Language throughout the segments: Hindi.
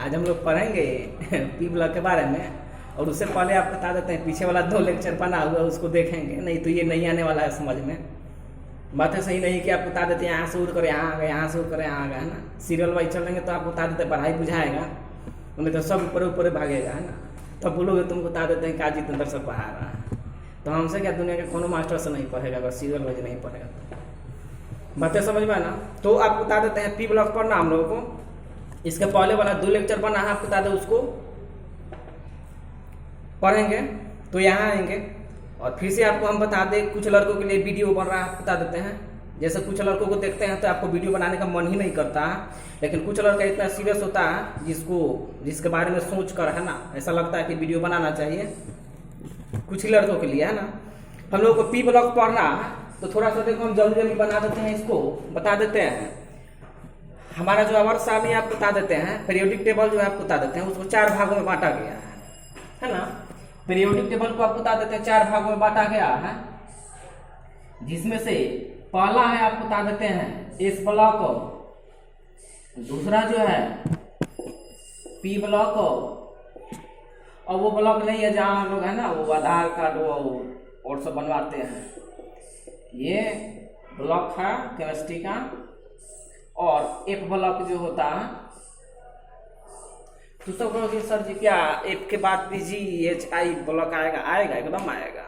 आज हम लोग पढ़ेंगे पी ब्लॉक के बारे में। और उससे पहले आप बता देते हैं पीछे वाला 2 लेक्चर बना हुआ है उसको देखेंगे, नहीं तो ये नहीं आने वाला है समझ में। बातें सही नहीं कि आप बता देते हैं यहाँ से उड़ कर यहाँ आ गए, यहाँ से उड़ कर यहाँ आ गए, है ना। सीरियल वाइज चलेंगे तो आप बता देते पढ़ाई बुझाएगा, नहीं तो सब ऊपर ऊपर भागेगा, है ना। तब बोलोगे तुम बता देते हैं कि जितेंद्र सर पढ़ा रहा है, तो हमसे क्या दुनिया के कोनो मास्टर से नहीं पढ़ेगा अगर सीरियल वाइज नहीं पढ़ेगा तो। बातें समझ में ना। तो आप बता देते हैं पी ब्लॉक पढ़ना हम लोगों को। इसके पहले वाला 2 लेक्चर बना है, आप बता दें उसको पढ़ेंगे तो यहाँ आएंगे। और फिर से आपको हम बता दें कुछ लड़कों के लिए वीडियो बन रहा है, बता देते हैं। जैसे कुछ लड़कों को देखते हैं तो आपको वीडियो बनाने का मन ही नहीं करता है, लेकिन कुछ लड़का इतना सीरियस होता है जिसके बारे में सोच कर, है ना, ऐसा लगता है कि वीडियो बनाना चाहिए। कुछ ही लड़कों के लिए, है ना। हम लोग को पी ब्लॉक पढ़ना है तो थोड़ा सा देखो हम जल्दी जल्दी बना देते हैं, इसको बता देते हैं। हमारा जो आवर्त सारणी आप बता देते हैं, पीरियोडिक टेबल जो है आप बता देते हैं, उसको 4 भागों में बांटा गया है ना। पीरियोडिक टेबल को आप बता देते हैं 4 भागों में बांटा गया है, जिसमें से पहला है आप बता देते हैं एस ब्लॉक, दूसरा जो है पी ब्लॉक, और वो ब्लॉक नहीं है जहाँ हम लोग, है ना, वो आधार कार्ड वो और सब बनवाते हैं। ये ब्लॉक था केमिस्ट्री का। और एफ ब्लॉक जो होता है, तो सब कहोगे सर जी क्या एफ के बाद PGHI ब्लॉक आएगा? आएगा, एकदम आएगा।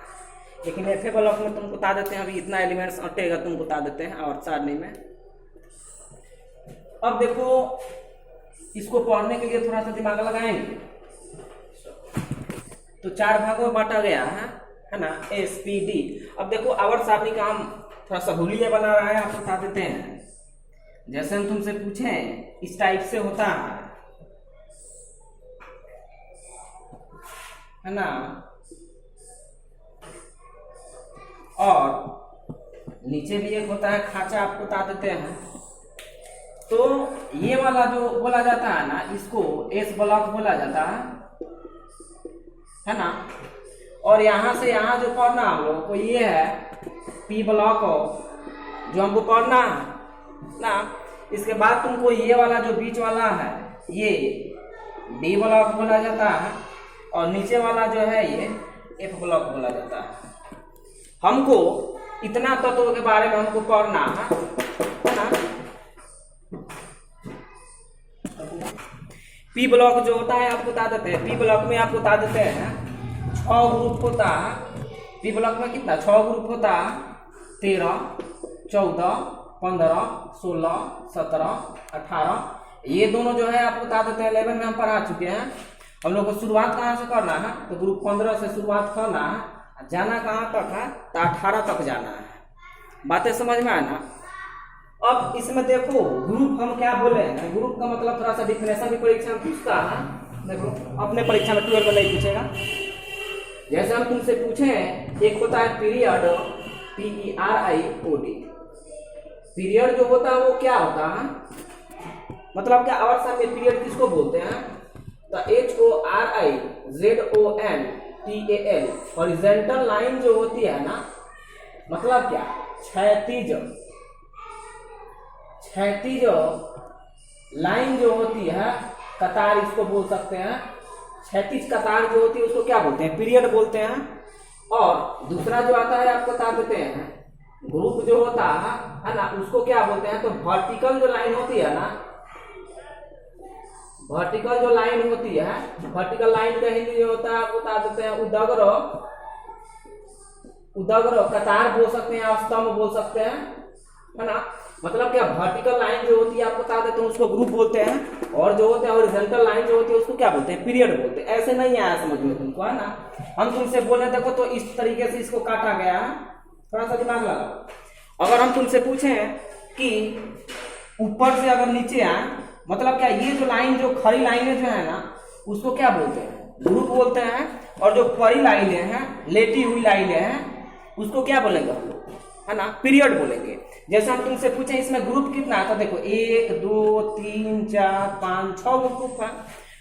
लेकिन एफ ब्लॉक में तुम बता देते हैं अभी इतना एलिमेंट्स अटेगा, तुम बता देते हैं और सारणी में। अब देखो इसको पढ़ने के लिए थोड़ा सा दिमाग लगाएंगे। तो 4 भागों में बांटा गया है ना, SPD। अब देखो आवर्त सारणी का हम थोड़ा सा हुलिया बना रहा है, आप बता देते हैं। जैसे हम तुमसे पूछें इस टाइप से होता है ना, और नीचे भी एक होता है खाचा, आप बता देते हैं। तो ये वाला जो बोला जाता है ना, इसको एस ब्लॉक बोला जाता है ना। और यहां से यहां जो पढ़ना हम लोगों को ये है पी ब्लॉक जो हमको पढ़ना है ना। इसके बाद तुमको ये वाला जो बीच वाला है ये डी ब्लॉक बोला जाता है, और नीचे वाला जो है ये एफ ब्लॉक बोला जाता है। हमको इतना तत्व के बारे में हमको पढ़ना है ना। पी ब्लॉक जो होता है आप बता देते हैं। पी ब्लॉक में आप बता देते हैं 6 ग्रुप होता है। पी ब्लॉक में कितना 6 ग्रुप होता है, 13, 14, 15, 16, 17, 18। ये दोनों जो है आप बता देते हैं 11 में हम पढ़ा चुके हैं। हम लोग को शुरुआत कहाँ से करना है, तो ग्रुप 15 से शुरुआत करना है, जाना कहाँ तक है, तो 18 तक जाना है। बातें समझ में आना। अब इसमें देखो ग्रुप हम क्या बोले हैं, ग्रुप का मतलब थोड़ा सा डिफिनेशन भी परीक्षा में पूछता है। देखो अपने परीक्षा में 12 में नहीं पूछेगा। जैसे हम तुमसे पूछें, एक होता है पीरियड, PERIOD। पीरियड जो होता है वो क्या होता है, मतलब क्या आवर्त सारणी में पीरियड किसको बोलते हैं, तो HORIZONTAL हॉरिजॉन्टल लाइन जो होती है ना, मतलब क्या क्षैतिज लाइन जो होती है, कतार इसको बोल सकते हैं। क्षैतिज कतार जो होती है उसको क्या बोलते हैं, पीरियड बोलते हैं। और दूसरा जो आता है आपको बता देते हैं ग्रुप जो होता है ना, उसको क्या बोलते हैं, तो वर्टिकल जो लाइन होती है ना, वर्टिकल जो लाइन होती है, वर्टिकल लाइन का हिंदी जो होता है बता देते हैं उदग्र कतार बोल सकते हैं, स्तंभ बोल सकते हैं, है ना। मतलब क्या वर्टिकल लाइन जो होती है आप बता देते हैं उसको ग्रुप बोलते हैं, और जो होते हैं हॉरिजॉन्टल लाइन जो होती है उसको क्या बोलते हैं, पीरियड बोलते हैं। ऐसे नहीं आया समझ में तुमको, है ना। हम तुमसे बोले देखो तो इस तरीके से इसको काटा गया है, थोड़ा सा दिमाग लगाओ। अगर हम तुमसे पूछें कि ऊपर से अगर नीचे आए, मतलब क्या ये जो लाइन जो खड़ी लाइनें जो है ना उसको क्या बोलते हैं, ग्रुप बोलते हैं। और जो पड़ी लाइनें हैं, लेटी हुई लाइनें हैं, उसको क्या बोलेंगे हम लोग, है ना, पीरियड बोलेंगे। जैसे हम तुमसे पूछें इसमें ग्रुप कितना है, तो देखो 1 2 3 4 5 6 ग्रुप है।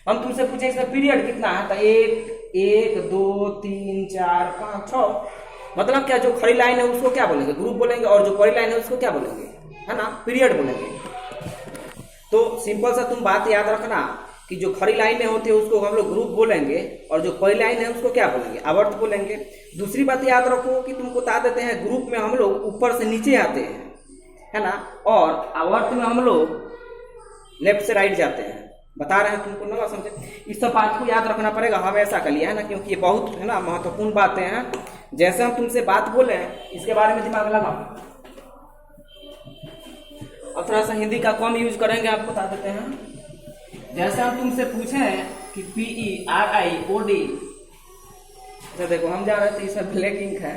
हम तुमसे पूछें इसमें पीरियड कितना है, तो 1 2 3 4 5 6। मतलब क्या जो खड़ी लाइन है उसको क्या बोलेंगे, ग्रुप बोलेंगे, और जो पड़ी लाइन है उसको क्या बोलेंगे, है ना, पीरियड बोलेंगे। तो सिंपल सा तुम बात याद रखना कि जो खड़ी लाइनें होती है उसको हम लोग ग्रुप बोलेंगे, और जो पहली लाइन है उसको क्या बोलेंगे, आवर्त बोलेंगे। दूसरी बात याद रखो कि तुमको बता देते हैं ग्रुप में हम लोग ऊपर से नीचे आते हैं, है ना, और आवर्त में हम लोग लेफ्ट से राइट जाते हैं। बता रहे हैं तुमको ना, समझे। इस सब बात को याद रखना पड़ेगा हमेशा के लिए, है ना, क्योंकि ये बहुत, है ना, महत्वपूर्ण बातें हैं। जैसे हम तुमसे बात बोले हैं इसके बारे में दिमाग लगाओ। अब थोड़ा सा हिंदी का कम यूज करेंगे, आपको बता देते हैं। जैसे हम तुमसे पूछे कि PERIOD, तो देखो हम जा रहे थे, इसमें ब्लैक इंक है,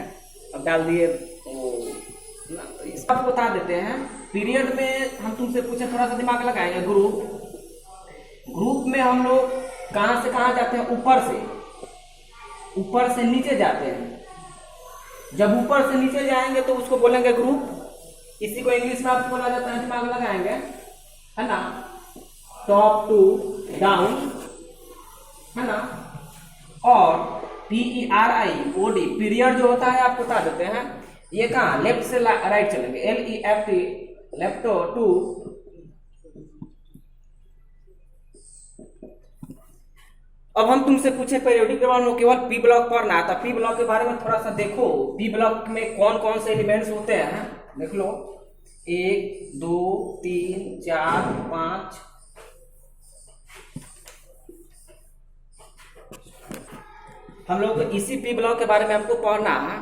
अब डाल दिए ना, तो इस आपको बता देते हैं। पीरियड में हम तुमसे पूछे, थोड़ा सा दिमाग लगाएंगे। ग्रुप में हम लोग कहां से कहां जाते हैं, ऊपर से नीचे जाते हैं। जब ऊपर से नीचे जाएंगे तो उसको बोलेंगे ग्रुप। इसी को इंग्लिश में आपको बोला जाता है, दिमाग लगाएंगे, है ना, टॉप टू डाउन, है ना। और PERIOD पीरियड जो होता है आपको बता देते हैं, ये कहाँ लेफ्ट से राइट चलेंगे, LEFT लेफ्ट टू। अब हम तुमसे पूछे पीरियोडिक टेबल में केवल P ब्लॉक पढ़ना है, तो P ब्लॉक के बारे में थोड़ा सा देखो। P ब्लॉक में कौन कौन से एलिमेंट्स होते हैं देख लो, 1 2 3 4 5। हम लोग इसी P ब्लॉक के बारे में हमको पढ़ना है।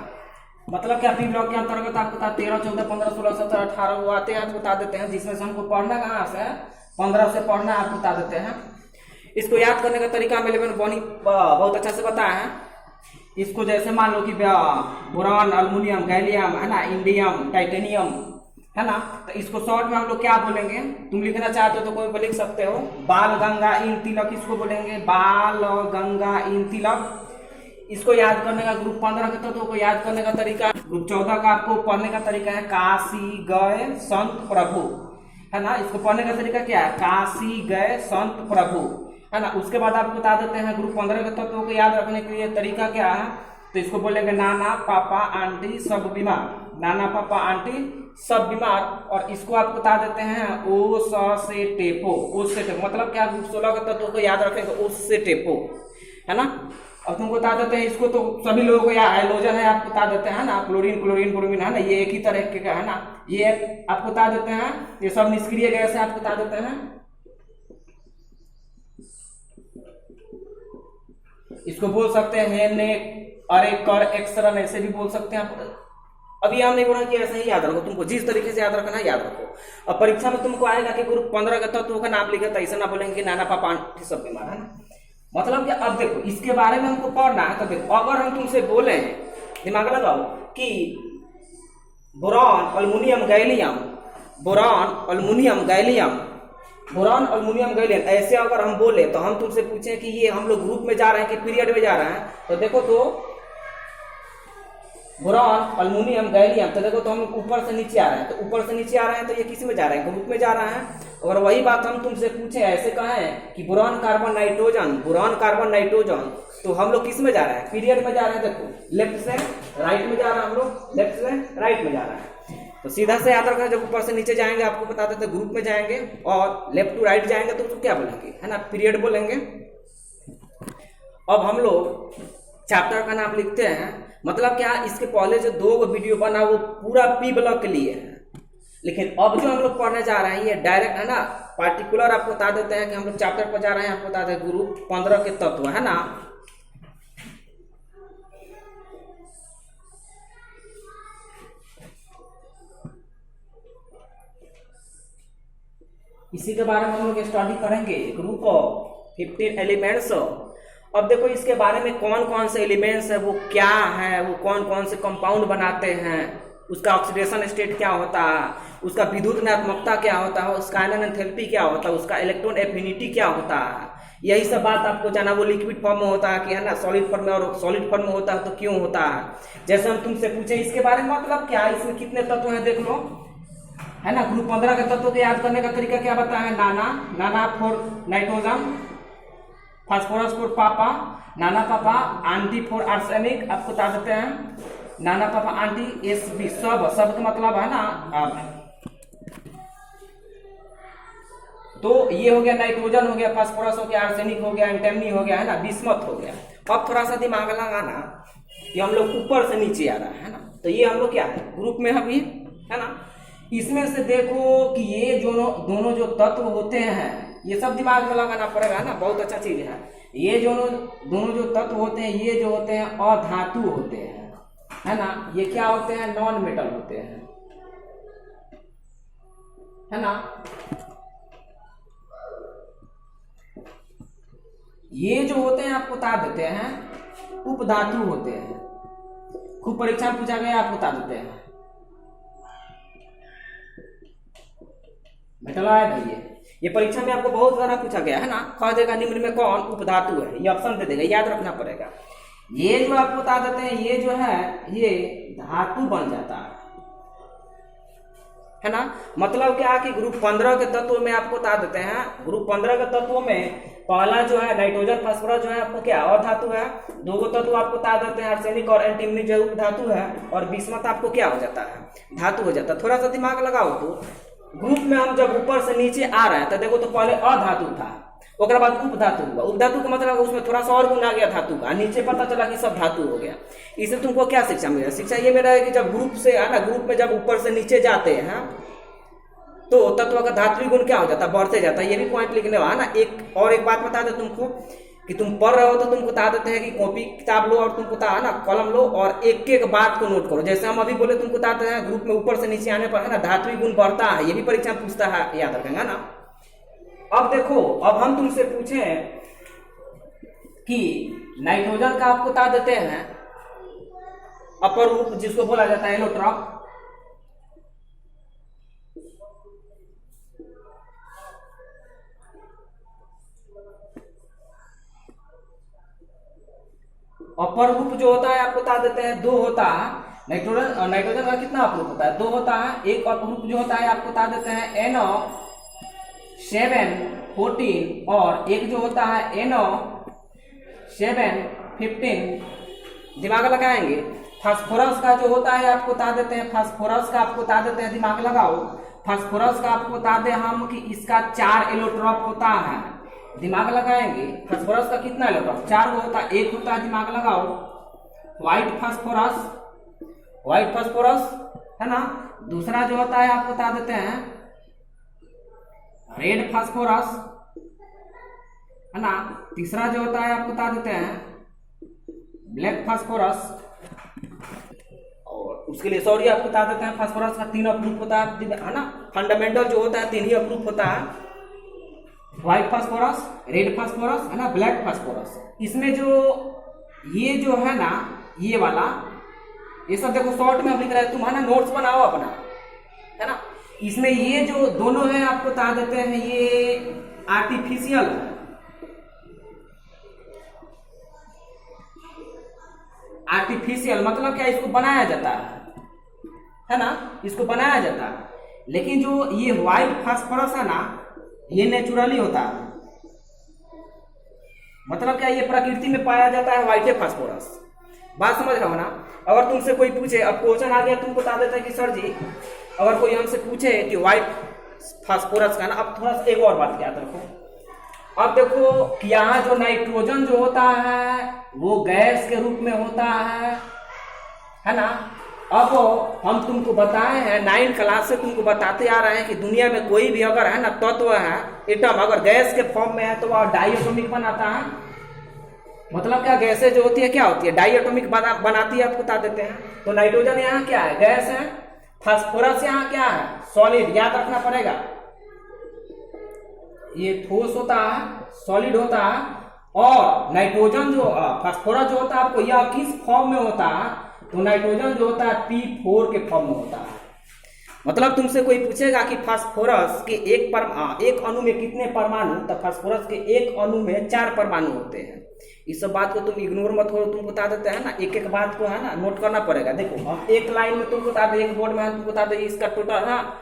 मतलब क्या, P ब्लॉक के अंतर्गत आपको 13 14 15 16 17 18 वो आते हैं, आपको बता देते हैं, जिसमें से हमको पढ़ना कहाँ से 15 से पढ़ना आपको बता देते हैं। इसको याद करने का तरीका मेरे में बहुत अच्छा से बताया है। इसको जैसे मान लो कि बोरान, अल्युमिनियम, गैलियम, है ना, इंडियम, टाइटेनियम, है ना, तो इसको शॉर्ट में हम लोग क्या बोलेंगे, तुम लिखना चाहते हो तो कोई भी लिख सकते हो। बाल गंगा इन तिलक, इसको बोलेंगे बाल गंगा इन तिलक। इसको याद करने का ग्रुप 15 के तत्वों को याद करने का तरीका, ग्रुप 14 का आपको पढ़ने का तरीका है काशी गए संत प्रभु, है ना। इसको पढ़ने का तरीका क्या है, काशी गए संत प्रभु, है ना। उसके बाद आपको बता देते हैं ग्रुप 15 के तत्वों को याद रखने के लिए तरीका क्या है, तो इसको बोलेंगे नाना पापा आंटी सब बीमार, नाना पापा आंटी सब बीमार। और इसको आपको बता देते हैं ओ स से टेपो, ओ से टेपो मतलब क्या, ग्रुप 16 के तत्वों को याद रखेंगे ओ से टेपो, है ना। और तुमको बता देते हैं, इसको तो सभी लोगों को याद, हाइड्रोजन है आपको बता देते हैं ना, क्लोरीन क्लोरीन ब्रोमीन, है ना, ये एक ही तरह के का है ना, ये आपको बता देते हैं। ये सब निष्क्रिय गैस है आपको बता देते हैं। इसको बोल सकते हैं ने, अरे, कर, एक्सरन, ऐसे भी बोल सकते हैं आप। अभी हम नहीं बोल रहे कि ऐसे ही याद रखो, तुमको जिस तरीके से याद रखना है याद रखो। अब परीक्षा में तुमको आएगा कि ग्रुप 15 के तत्वों का नाम लिखे, तो ऐसा ना बोलेंगे कि नाना पापा आंटी सब बीमार, है ना। मतलब कि अब देखो इसके बारे में हमको पढ़ना है, तो देखो अगर हम तुमसे बोले, दिमाग लगाओ, कि boron aluminium gallium, boron aluminium gallium, boron aluminium gallium, ऐसे अगर हम बोले तो हम तुमसे पूछे कि ये हम लोग ग्रुप में जा रहे हैं कि पीरियड में जा रहे हैं, तो देखो तो बोरान अल्युमिनियम गैलियम, तो देखो तो हम ऊपर से नीचे आ रहे हैं, तो ऊपर से नीचे आ रहे हैं तो ये किस में जा रहे हैं, ग्रुप में जा रहे हैं। और वही बात हम तुमसे पूछे, ऐसे कहें कि boron carbon nitrogen, boron carbon nitrogen, तो हम लोग किस में जा रहे हैं, पीरियड में जा रहे हैं। देखो लेफ्ट से राइट में जा रहे हैं हम लोग, लेफ्ट से राइट में जा रहे हैं। तो सीधा से याद रखना, जब ऊपर से नीचे जाएंगे आपको बता देते ग्रुप में जाएंगे, और लेफ्ट टू राइट जाएंगे तो उसको क्या बोलेंगे, है ना, पीरियड बोलेंगे। अब हम लोग चैप्टर का नाम लिखते हैं। मतलब क्या, इसके पहले जो 2 वीडियो बना वो पूरा P ब्लॉक के लिए है, लेकिन अब जो हम लोग पढ़ने जा रहे हैं ये डायरेक्ट, है ना, पार्टिकुलर आपको बता देते हैं कि हम लोग चैप्टर पर जा रहे हैं, आपको बता दें ग्रुप 15 के तत्व, है ना। इसी के बारे में हम लोग स्टडी करेंगे, ग्रुप ऑफ 15 एलिमेंट्स। अब देखो इसके बारे में कौन कौन से एलिमेंट्स है, वो क्या है, वो कौन कौन से कंपाउंड बनाते हैं, उसका ऑक्सीडेशन स्टेट क्या होता है, उसका विद्युत ऋणात्मकता क्या होता है, उसका आयनन एंथैल्पी क्या होता है, उसका इलेक्ट्रॉन एफिनिटी क्या होता है, यही सब बात आपको जाना। वो लिक्विड फॉर्म में होता है कि, है ना, सॉलिड फॉर्म में, और सॉलिड फॉर्म में होता है तो क्यों होता है। जैसे हम तुमसे पूछे इसके बारे में, मतलब क्या, इसमें कितने तत्व हैं देख लो, है ना। ग्रुप 15 के तत्वों को याद करने का तरीका क्या बताया है, नाना फॉर नाइट्रोजन, फास्फोरस फॉर पापा, नाना पापा, आंटी फॉर आर्सेनिक, आपको बता देते हैं नाना पापा आंटी, SB सब का मतलब है ना, तो ये हो गया नाइट्रोजन हो गया, फास्फोरस हो गया, आर्सेनिक हो गया, एंटीमनी हो गया, है ना, बिस्मथ हो गया। अब थोड़ा सा दिमाग लगाना कि हम लोग ऊपर से नीचे आ रहा है ना, तो ये हम लोग क्या है ग्रुप में अभी, है ना। इसमें से देखो कि ये दोनों जो तत्व होते हैं, ये सब दिमाग में लगाना पड़ेगा, है ना, बहुत अच्छा चीज है। ये दोनों जो तत्व होते हैं, ये जो होते हैं अधातु होते हैं, है ना। ये क्या होते हैं, नॉन मेटल होते हैं, है ना। ये जो होते हैं आपको बता देते हैं उपधातु होते हैं। खूब परीक्षा में पूछा गया, आपको बता देते हैं। मेटल आया भैया, ये परीक्षा में आपको बहुत सारा पूछा गया है ना। कह देगा निम्न में कौन उपधातु है, ये ऑप्शन दे देगा, याद रखना पड़ेगा। ये जो आपको बता देते हैं, ये जो है ये धातु बन जाता है ना। मतलब क्या कि ग्रुप 15 के तत्वों में आपको बता देते हैं, ग्रुप 15 के तत्वों में पहला जो है नाइट्रोजन फास्फोरस जो है आपको क्या और धातु है। दो तत्व आपको बता देते हैं आर्सेनिक और एंटीमनी जो धातु है, और बिस्मथ आपको क्या हो जाता है, धातु हो जाता है। थोड़ा सा दिमाग लगाओ तो ग्रुप में हम जब ऊपर से नीचे आ रहे हैं तो देखो, तो पहले अधातु था, उसके बाद उपधातु हुआ। उपधातु का मतलब उसमें थोड़ा सा और गुण आ गया धातु का, नीचे पता चला कि सब धातु हो गया। इससे तुमको क्या शिक्षा मिला, शिक्षा ये मिला है कि जब ग्रुप से है ना, ग्रुप में जब ऊपर से नीचे जाते हैं तो तत्व का धात्विक गुण क्या हो जाता है, बढ़ते जाता है। ये भी पॉइंट लिखने वाला ना। एक बात बता दे तुमको कि तुम पढ़ रहे हो तो तुमको बता देते हैं कि कॉपी किताब लो और तुमको बता है ना कलम लो और एक एक बात को नोट करो। जैसे हम अभी बोले तुमको बताते हैं ग्रुप में ऊपर से नीचे आने पर है ना धात्विक गुण बढ़ता है, ये भी परीक्षा में पूछता है, याद रखेंगे ना। अब देखो, अब हम तुमसे पूछें कि नाइट्रोजन का आपको बता देते हैं अपर रूप जिसको बोला जाता है एलोट्रॉप। अपर रूप जो होता है आपको बता देते हैं दो होता है। नाइट्रोजन का कितना अपरूप होता है, दो होता है। एक अपरूप जो होता है आपको बता देते हैं NO714 और एक जो होता है NO715। दिमाग लगाएंगे। फास्फोरस का जो होता है आपको बता देते हैं, फास्फोरस का आपको बता देते हैं, दिमाग लगाओ। फास्फोरस का आपको बता दें हम कि इसका 4 एलोट्रॉप होता है, दिमाग लगाएंगे। फास्फोरस का कितना एलोट्रॉप, 4 होता है, एक होता है, दिमाग लगाओ व्हाइट फास्फोरस, है ना। दूसरा जो होता है आपको बता देते हैं रेड फास्फोरस, है ना। तीसरा जो होता है आपको बता देते हैं ब्लैक फास्फोरस, और उसके लिए सॉरी आपको बता देते हैं फास्फोरस का 3 अपरूप होता है ना। फंडामेंटल जो होता है 3 ही अपरूप होता है, व्हाइट फास्फोरस, रेड फास्फोरस, है ना, ब्लैक फास्फोरस। इसमें जो ये जो है ना, ये वाला, ये सब देखो शॉर्ट में हम लिख रहे हैं, तुम है ना नोट्स बनाओ अपना, है ना। इसमें ये जो दोनों है आपको बता देते हैं ये आर्टिफिशियल है, आर्टिफिशियल मतलब क्या, इसको बनाया जाता है ना, इसको बनाया जाता है। लेकिन जो ये व्हाइट फास्फोरस है ना, ये नेचुरली होता है। मतलब क्या, ये प्रकृति में पाया जाता है व्हाइट फास्फोरस। बात समझ रहे हो ना। अगर तुमसे कोई पूछे, अब क्वेश्चन आ गया, तुम बता देता है कि सर जी अगर कोई हमसे पूछे कि व्हाइट फास्फोरस का ना, अब थोड़ा सा एक और बात याद रखो। अब देखो कि यहाँ जो नाइट्रोजन जो होता है वो गैस के रूप में होता है ना। अब हम तुमको बताए हैं 9 क्लास से तुमको बताते आ रहे हैं कि दुनिया में कोई भी अगर है ना तत्व है, एटम अगर गैस के फॉर्म में है तो वह डाइएटॉमिक बनाता है। मतलब क्या, गैसें जो होती है क्या होती है, डाइएटॉमिक बनाती है, आपको बता देते हैं। तो नाइट्रोजन यहाँ क्या है, गैस है। फास्फोरस यहाँ क्या है, सॉलिड, याद रखना पड़ेगा। ये ठोस होता है, सॉलिड होता है। और नाइट्रोजन जो फास्फोरस जो होता है आपको यह किस फॉर्म में होता है, तो नाइट्रोजन जो होता है P4 के फॉर्म में होता है। मतलब तुमसे कोई पूछेगा कि फास्फोरस के एक अणु में कितने परमाणु, तो फास्फोरस के एक अणु में 4 परमाणु होते हैं। इस सब बात को तुम इग्नोर मत करो, तुम बता देते हैं ना, एक एक बात को है ना नोट करना पड़ेगा। देखो हम एक लाइन में तुमको बता दें, एक बोर्ड में तुमको बता दें इसका टोटल ना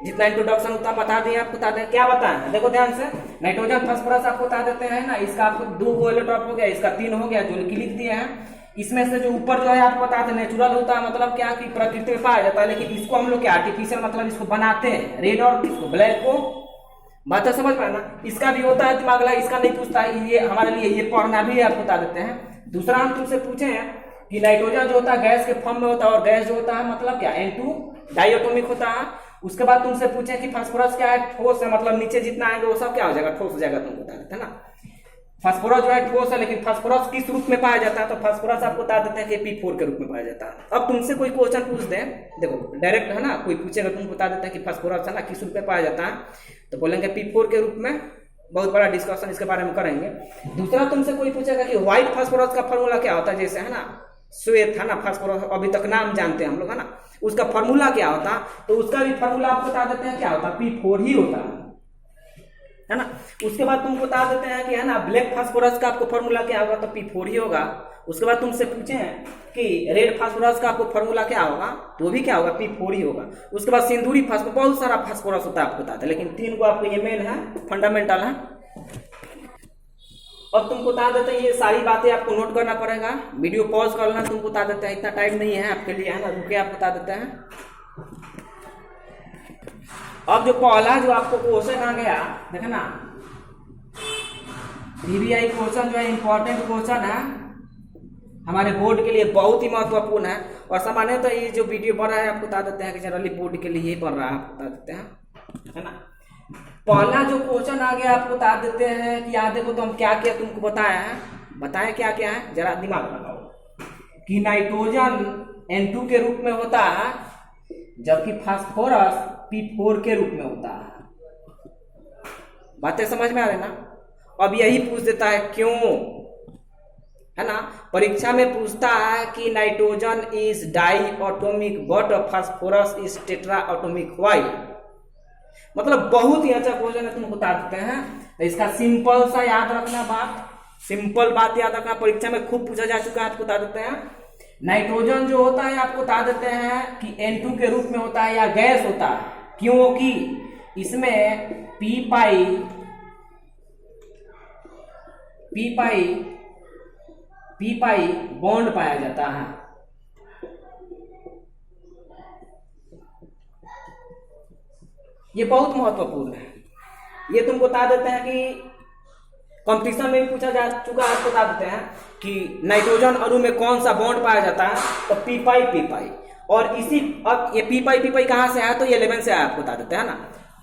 जितना इंट्रोडक्शन उतना बता दें, आपको बता दें क्या बताएं। देखो ध्यान से, नाइट्रोजन फास्फोरस आपको बता देते हैं ना, इसका आपको 2 एलोट्रॉप हो गया, इसका 3 हो गया, जो लिख दिए हैं। इसमें से जो ऊपर जो है आपको बताते हैं नेचुरल होता है, मतलब क्या कि प्रकृति में पाया जाता है। लेकिन इसको हम लोग क्या आर्टिफिशियल मतलब इसको बनाते हैं, रेड और इसको ब्लैक को बात है, समझ पाए ना। इसका भी होता है दिमाग लगा, इसका नहीं पूछता है, ये हमारे लिए ये पढ़ना भी आप बता देते हैं। दूसरा हम तुमसे पूछे हैं कि नाइट्रोजन जो होता है गैस के फॉर्म में होता है, और गैस जो होता है मतलब क्या, N2 डाइएटॉमिक होता है। उसके बाद तुमसे पूछे कि फास्फोरस क्या है, ठोस है, मतलब नीचे जितना आएंगे वो सब क्या हो जाएगा, ठोस हो जाएगा, तुमको बता देते हैं ना। फास्फोरस जो है ठोस है, लेकिन फास्फोरस किस रूप में पाया जाता है, तो फास्फोरस आपको बता देते हैं कि P4 के रूप में पाया जाता है। अब तुमसे कोई क्वेश्चन पूछ दे, देखो डायरेक्ट है ना, कोई पूछेगा तुमको बता देते हैं कि फास्फोरस है ना किस रूप में पाया जाता है, तो बोलेंगे P4 के रूप में। बहुत बड़ा डिस्कशन इसके बारे में करेंगे। दूसरा तुमसे कोई पूछेगा कि व्हाइट फास्फोरस का फॉर्मूला क्या होता है, जैसे है ना श्वेत है ना फास्फोरस, अभी तक नाम जानते हैं हम लोग है ना, उसका फॉर्मूला क्या होता है, तो उसका भी फॉर्मूला आपको बता देते हैं क्या होता है, P4 ही होता है ना। उसके बाद तुमको बता देते हैं कि है ना ब्लैक फास्फोरस का आपको फॉर्मूला क्या होगा, तो P4 ही होगा। उसके बाद तुमसे पूछे हैं कि रेड फास्फोरस का आपको फॉर्मूला क्या होगा, तो वो भी क्या होगा, P4 ही होगा। उसके बाद सिंदूरी फास्फोरस, बहुत सारा फास्फोरस होता है आपको बताते हैं, लेकिन 3 को आपको ये मेन है, फंडामेंटल है। अब तुमको बता देते हैं, ये सारी बातें आपको नोट करना पड़ेगा, वीडियो पॉज कर लेना, तुमको बता देते हैं, इतना टाइम नहीं है आपके लिए है ना, रुके आप बता देते हैं। अब जो पहला जो आपको क्वेश्चन आ गया देखे ना, PBI क्वेश्चन जो है इंपॉर्टेंट क्वेश्चन है हमारे बोर्ड के लिए, बहुत ही महत्वपूर्ण है। और सामान्यतः ये जो वीडियो बन रहा है आपको बता देते हैं कि जनरली बोर्ड के लिए ही बन रहा है, आपको बता देते हैं है ना। पहला जो क्वेश्चन आ गया आपको बता देते हैं कि याद देखो तो हम क्या क्या तुमको बताया है, बताएं क्या क्या है, जरा दिमाग लगाओ। कि नाइट्रोजन N2 के रूप में होता है, जबकि फास्फोरस P4 के रूप में होता है। बातें समझ में आ रही ना। अब यही पूछ देता है क्यों, है ना, परीक्षा में पूछता है कि nitrogen is diatomic but phosphorus is tetratomic, why. मतलब बहुत ही अच्छा क्वेश्चन है, तुमको बता देते हैं। तो इसका सिंपल सा याद रखना बात, सिंपल बात याद रखना, परीक्षा में खूब पूछा जा चुका है, आपको बता देते हैं। नाइट्रोजन जो होता है आपको बता देते हैं कि N2 के रूप में होता है या गैस होता है, क्योंकि इसमें पी पाई बॉन्ड पाया जाता है। ये बहुत महत्वपूर्ण है, ये तुमको बता देते हैं कि कंपटीशन में भी पूछा जा चुका है, आपको बता देते हैं कि नाइट्रोजन अणु में कौन सा बॉन्ड पाया जाता है, तो पी पाई। और इसी अब ये पी पाई कहाँ से आया, तो ये 11 से आया, आपको बता देते हैं ना।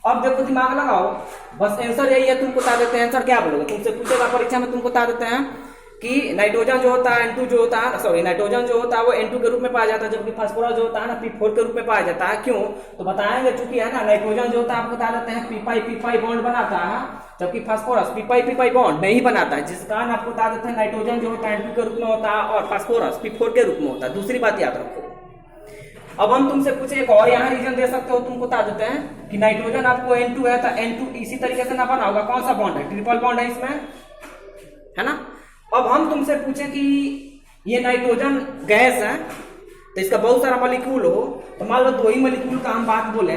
अब देखो दिमाग लगाओ, बस आंसर यही है, तुमको बता देते हैं आंसर क्या बोलोगे, तुमसे पूछेगा परीक्षा में, तुमको बता देते हैं कि नाइट्रोजन जो होता है N2 जो होता है, सॉरी नाइट्रोजन जो होता है वो N2 के रूप में पाया जाता है, जबकि फास्फोरस जो होता है ना P4 के रूप में पाया जाता है। क्यों, तो बताएंगे, चूंकि है ना नाइट्रोजन जो होता है आपको बता देते हैं पी पाई बॉन्ड बनाता है, जबकि फास्फोरस पी पाई बॉन्ड नहीं बनाता है, जिस कारण आपको बता देते हैं नाइट्रोजन जो होता है N2 के रूप में होता है और फास्फोरस P4 के रूप में होता है। दूसरी बात याद रखो। अब हम तुमसे पूछे एक और यहाँ रीजन दे सकते हो, तुमको बता देते हैं कि नाइट्रोजन आपको N2 है, तो N2 इसी तरीके से ना बना होगा, कौन सा बॉन्ड है, ट्रिपल बॉन्ड है इसमें, है ना। अब हम तुमसे पूछे कि ये नाइट्रोजन गैस है, तो इसका बहुत सारा मॉलिक्यूल हो, तो मान लो 2 ही मॉलिक्यूल का हम बात बोले,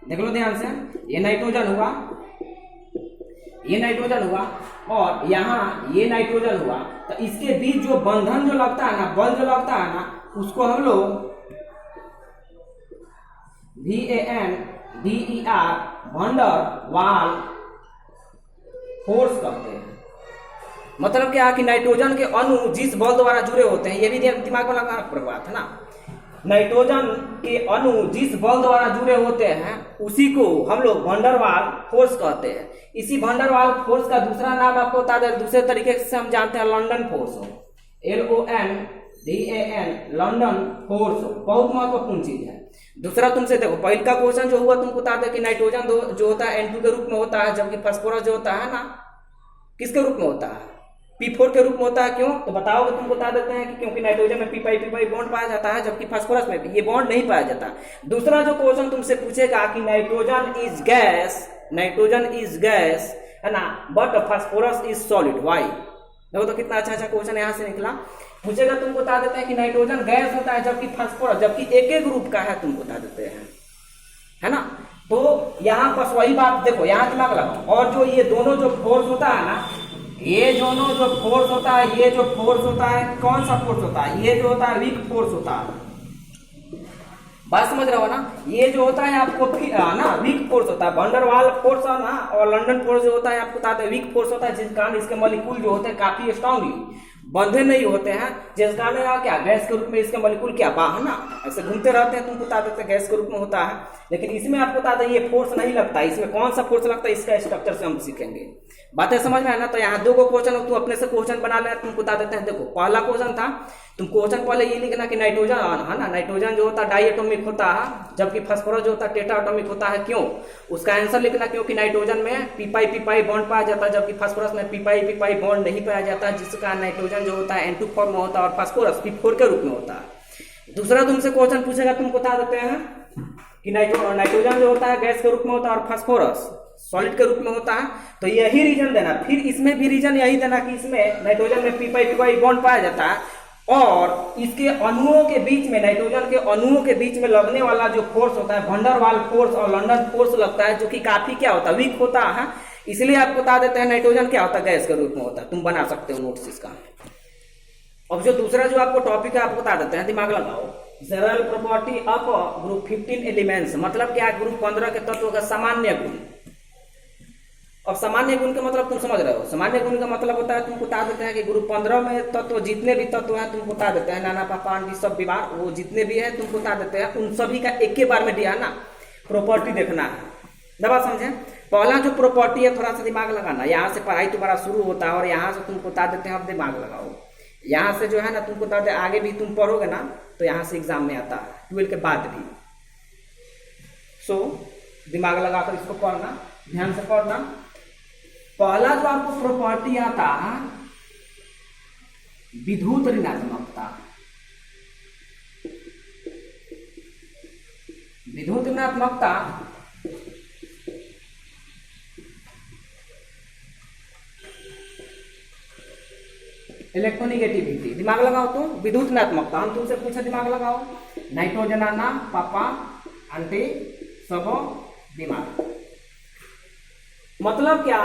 देख लो ध्यान से, ये नाइट्रोजन हुआ, ये नाइट्रोजन हुआ, और यहाँ ये नाइट्रोजन हुआ, तो इसके बीच जो बंधन जो लगता है ना, बल जो लगता है ना, उसको हम लोग VANDER वंडर वाल फोर्स करते हैं। मतलब क्या कि नाइट्रोजन के अणु जिस बल द्वारा जुड़े होते हैं, ये भी दिमाग में लगाना पड़ेगा बात है ना। नाइट्रोजन के अणु जिस बल द्वारा जुड़े होते हैं उसी को हम लोग वंडरवाल फोर्स कहते हैं। इसी वंडरवाल फोर्स का दूसरा नाम आपको बता दें, दूसरे तरीके से हम जानते हैं London force, LONDAN, London force, बहुत महत्वपूर्ण चीज है। दूसरा तुमसे देखो, पहले का क्वेश्चन जो हुआ तुमको बता दें कि नाइट्रोजन जो होता है N2 के रूप में होता है, जबकि फास्फोरस जो होता है ना किसके रूप में होता है, P4 के रूप में होता है। क्यों, तो बताओगे, तुमको बता देते हैं कि क्योंकि नाइट्रोजन में पी पाई बॉन्ड पाया जाता है, जबकि फास्फोरस में ये बॉन्ड नहीं पाया जाता। दूसरा जो क्वेश्चन तुमसे पूछेगा कि नाइट्रोजन इज गैस है ना, but phosphorus is solid, why. देखो तो कितना अच्छा क्वेश्चन यहाँ से निकला। पूछेगा, तुमको बता देते हैं कि नाइट्रोजन गैस होता है, जबकि फास्फोरस जबकि एक ग्रुप का है, तुमको बता देते हैं, है ना। तो यहाँ बस वही बात देखो, यहाँ दिमाग लगाओ। और जो ये दोनों जो फोर्स होता है ना, ये दोनों जो फोर्स होता है, ये जो फोर्स होता है, कौन सा फोर्स होता है, ये जो होता है वीक फोर्स होता है, बात समझ रहे हो ना। ये जो होता है आपको ना वीक फोर्स होता है, वंडरवाल फोर्स ना और लंदन फोर्स जो होता है आपको बताते हैं वीक फोर्स होता है, जिस कारण इसके मॉलिक्यूल जो होते हैं काफी स्ट्रांगली बंधे नहीं होते हैं, जिस कारण क्या गैस के रूप में इसके मॉलिक्यूल क्या बाहर ना ऐसे घूमते रहते हैं, तुमको बता देते हैं गैस के रूप में होता है। लेकिन इसमें आपको बता दें ये फोर्स नहीं लगता, इसमें कौन सा फोर्स लगता है इसका स्ट्रक्चर से हम सीखेंगे। बातें समझ में है ना। तो यहाँ दो क्वेश्चन हो, तुम अपने से क्वेश्चन बना लेना, तुमको बता देते हैं। देखो पहला क्वेश्चन था, तुम क्वेश्चन पहले ये लिखना कि नाइट्रोजन है ना, नाइट्रोजन जो होता है डाइएटॉमिक होता है, जबकि फास्फोरस जो होता है टेट्राएटॉमिक होता है। क्यों? उसका आंसर लिखना क्योंकि नाइट्रोजन में पी बॉन्ड पाया जाता है, जबकि फास्फोरस में पी बॉन्ड नहीं पाया जाता, जिसका नाइट्रोजन जो होता है N2 फॉर्म में होता है और फास्फोरस P4 के रूप में होता है। दूसरा तुमसे क्वेश्चन पूछेगा, तुमको बता देते हैं कि नाइट्रोजन जो होता है गैस के रूप में होता है और फास्फोरस सॉलिड के रूप में होता है। तो यही रीजन देना, फिर इसमें भी रीजन यही देना कि इसमें नाइट्रोजन में पी बॉन्ड पाया जाता है और इसके अणुओं के बीच में, नाइट्रोजन के अणुओं के बीच में लगने वाला जो फोर्स होता है वंडरवाल फोर्स और लंदन फोर्स लगता है, जो कि काफी क्या होता है वीक होता है। इसलिए आपको बता देते हैं नाइट्रोजन क्या होता है गैस के रूप में होता है। तुम बना सकते हो नोट्स इसका। अब जो दूसरा जो आपको टॉपिक है आपको बता देते हैं, दिमाग लगाओ। General property of group 15 elements, मतलब क्या? ग्रुप 15 के तत्वों का सामान्य गुण। अब सामान्य गुण का मतलब तुम समझ रहे हो। सामान्य गुण का मतलब होता है, तुमको बता देते हैं कि ग्रुप 15 में तत्व जितने भी तत्व हैं तुमको बता देते हैं, नाना पापा सब विभाग वो जितने भी है तुमको बता देते हैं, उन सभी का एक के बार में दिया ना प्रॉपर्टी देखना है। दबा समझे। पहला जो प्रॉपर्टी है थोड़ा सा दिमाग लगाना, यहाँ से पढ़ाई तुम्हारा शुरू होता है और यहाँ से तुमको बता देते हैं, अब दिमाग लगाओ। यहाँ से जो है ना तुमको बता दे, आगे भी तुम पढ़ोगे ना तो यहाँ से एग्जाम में आता है 12 के बाद भी। सो दिमाग लगाकर इसको पढ़ना, ध्यान से पढ़ना। पहला जो आपको प्रॉपर्टी आता है विद्युत ऋणात्मकता। विद्युत ऋणात्मकता इलेक्ट्रोनिगेटिविटी। दिमाग लगाओ तो विद्युत ऋणात्मकता। हम तुमसे पूछे, दिमाग लगाओ। नाइट्रोजन आना पापा आंटी सबो दिमाग। मतलब क्या?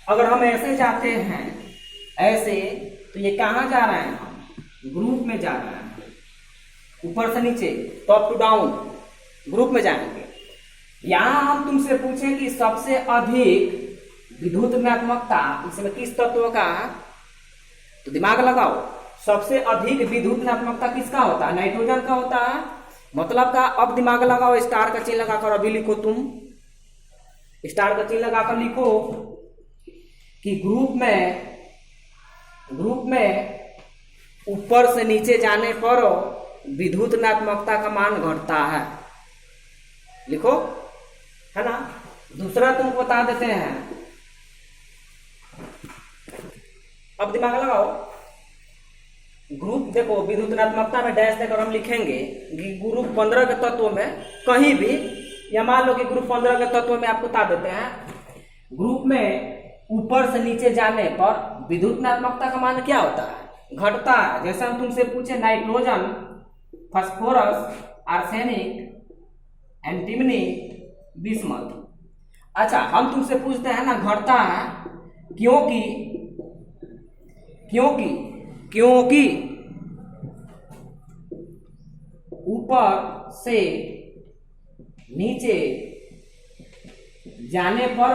अगर हम ऐसे जाते हैं ऐसे, तो ये कहाँ जा रहे हैं? हम ग्रुप में जा रहे हैं, ऊपर से नीचे, टॉप टू डाउन ग्रुप में जाएंगे। यहां हम तुमसे पूछें कि सबसे अधिक विद्युत ऋणात्मकता इसमें किस तत्व का? तो दिमाग लगाओ, सबसे अधिक विद्युत ऋणात्मकता किसका होता है? नाइट्रोजन का होता है। मतलब का अब दिमाग लगाओ, स्टार का चिन्ह लगाकर अभी लिखो। तुम स्टार का चिन्ह लगाकर लिखो कि ग्रुप में ऊपर से नीचे जाने पर विद्युत ऋणात्मकता का मान घटता है। लिखो, है ना। दूसरा तुमको बता देते हैं, अब दिमाग लगाओ। ग्रुप देखो, विद्युत ऋणात्मकता में डैश देकर हम लिखेंगे कि ग्रुप 15 के तत्वों में कहीं भी, या मान लो कि ग्रुप 15 के तत्वों में आपको बता देते हैं, ग्रुप में ऊपर से नीचे जाने पर विद्युत ऋणात्मकता का मान क्या होता है? घटता है। जैसे हम तुमसे पूछे nitrogen, phosphorus, arsenic, antimony, bismuth. अच्छा, हम तुमसे पूछते हैं ना घटता है क्योंकि ऊपर से नीचे जाने पर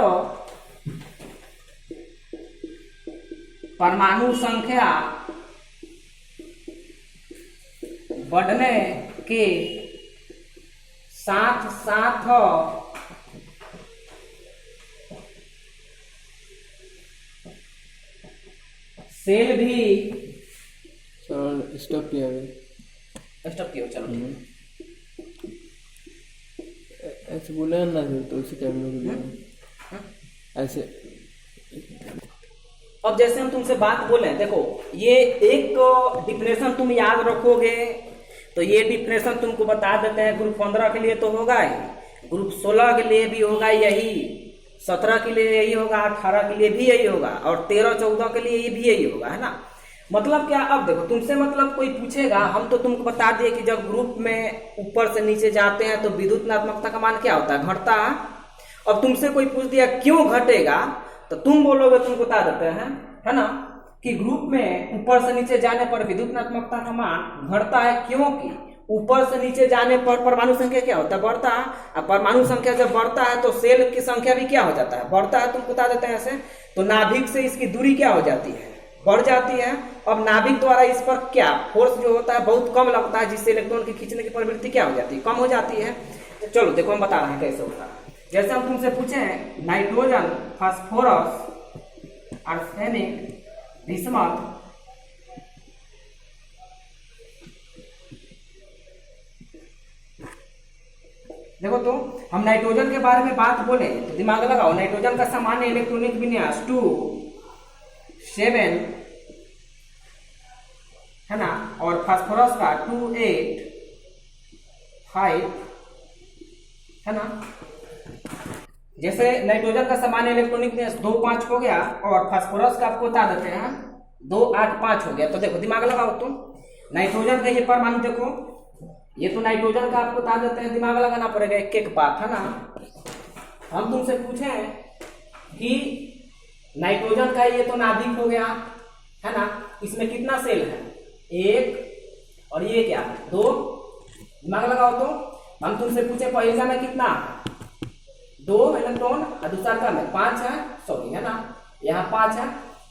परमाणु संख्या बढ़ने के साथ साथ सेल भी स्टॉप किया चलो ऐसे बोले ना तो उसी टाइम में ऐसे। अब जैसे हम तुमसे बात बोले, देखो ये एक डिफिनेशन तुम याद रखोगे तो ये डिफिनेशन तुमको बता देते हैं। ग्रुप 15 के लिए तो होगा ही, ग्रुप 16 के लिए भी होगा यही, 17 के लिए यही होगा, 18 के लिए भी यही होगा और 13-14 के लिए ये भी यही होगा, है ना। मतलब क्या? अब देखो तुमसे मतलब कोई पूछेगा, हम तो तुमको बता दिए कि जब ग्रुप में ऊपर से नीचे जाते हैं तो विद्युत ऋणात्मकता का मान क्या होता है? घटता है। अब तुमसे कोई पूछ दिया क्यों घटेगा, तो तुम बोलोगे, तुमको बता देते हैं, है ना, कि ग्रुप में ऊपर से नीचे जाने पर विद्युत ऋणात्मकता का मान घटता है क्योंकि ऊपर से नीचे जाने पर परमाणु संख्या क्या होता है, बढ़ता है। अब परमाणु संख्या जब बढ़ता है तो सेल की संख्या भी क्या हो जाता है, बढ़ता है। तुम बता देते हैं ऐसे। तो नाभिक से इसकी दूरी क्या हो जाती है, बढ़ जाती है। अब नाभिक द्वारा इस पर क्या फोर्स जो होता है बहुत कम लगता है, जिससे इलेक्ट्रॉन की खींचने की प्रवृत्ति क्या हो जाती है, कम हो जाती है। तो चलो देखो हम बता रहे हैं कैसे होता है। जैसे हम तुमसे पूछे हैं नाइट्रोजन, फास्फोरस, आर्सेनिक, बिस्मथ, देखो तो हम नाइट्रोजन के बारे में बात बोले तो दिमाग लगाओ। नाइट्रोजन का सामान्य इलेक्ट्रॉनिक विन्यास 2, 7 है ना, और फास्फोरस का 2, 8, 5 है ना। जैसे नाइट्रोजन का सामान्य इलेक्ट्रॉनिक विन्यास 2, 5 हो गया और फास्फोरस का आपको बता देते हैं 2, 8, 5 हो गया। तो देखो दिमाग लगाओ तुम, नाइट्रोजन का ये परमाणु देखो, ये तो नाइट्रोजन का आपको बता देते हैं, दिमाग लगाना पड़ेगा एक एक बात है ना। हम तुमसे पूछे कि नाइट्रोजन का ये तो नाभिक हो गया है ना, इसमें कितना सेल है, 1 और ये क्या 2, दिमाग लगाओ। तो हम तुमसे पूछे पहले में कितना 2 इलेक्ट्रॉन और दूसरा का में 5 है, सॉरी है ना, यहाँ 5 है।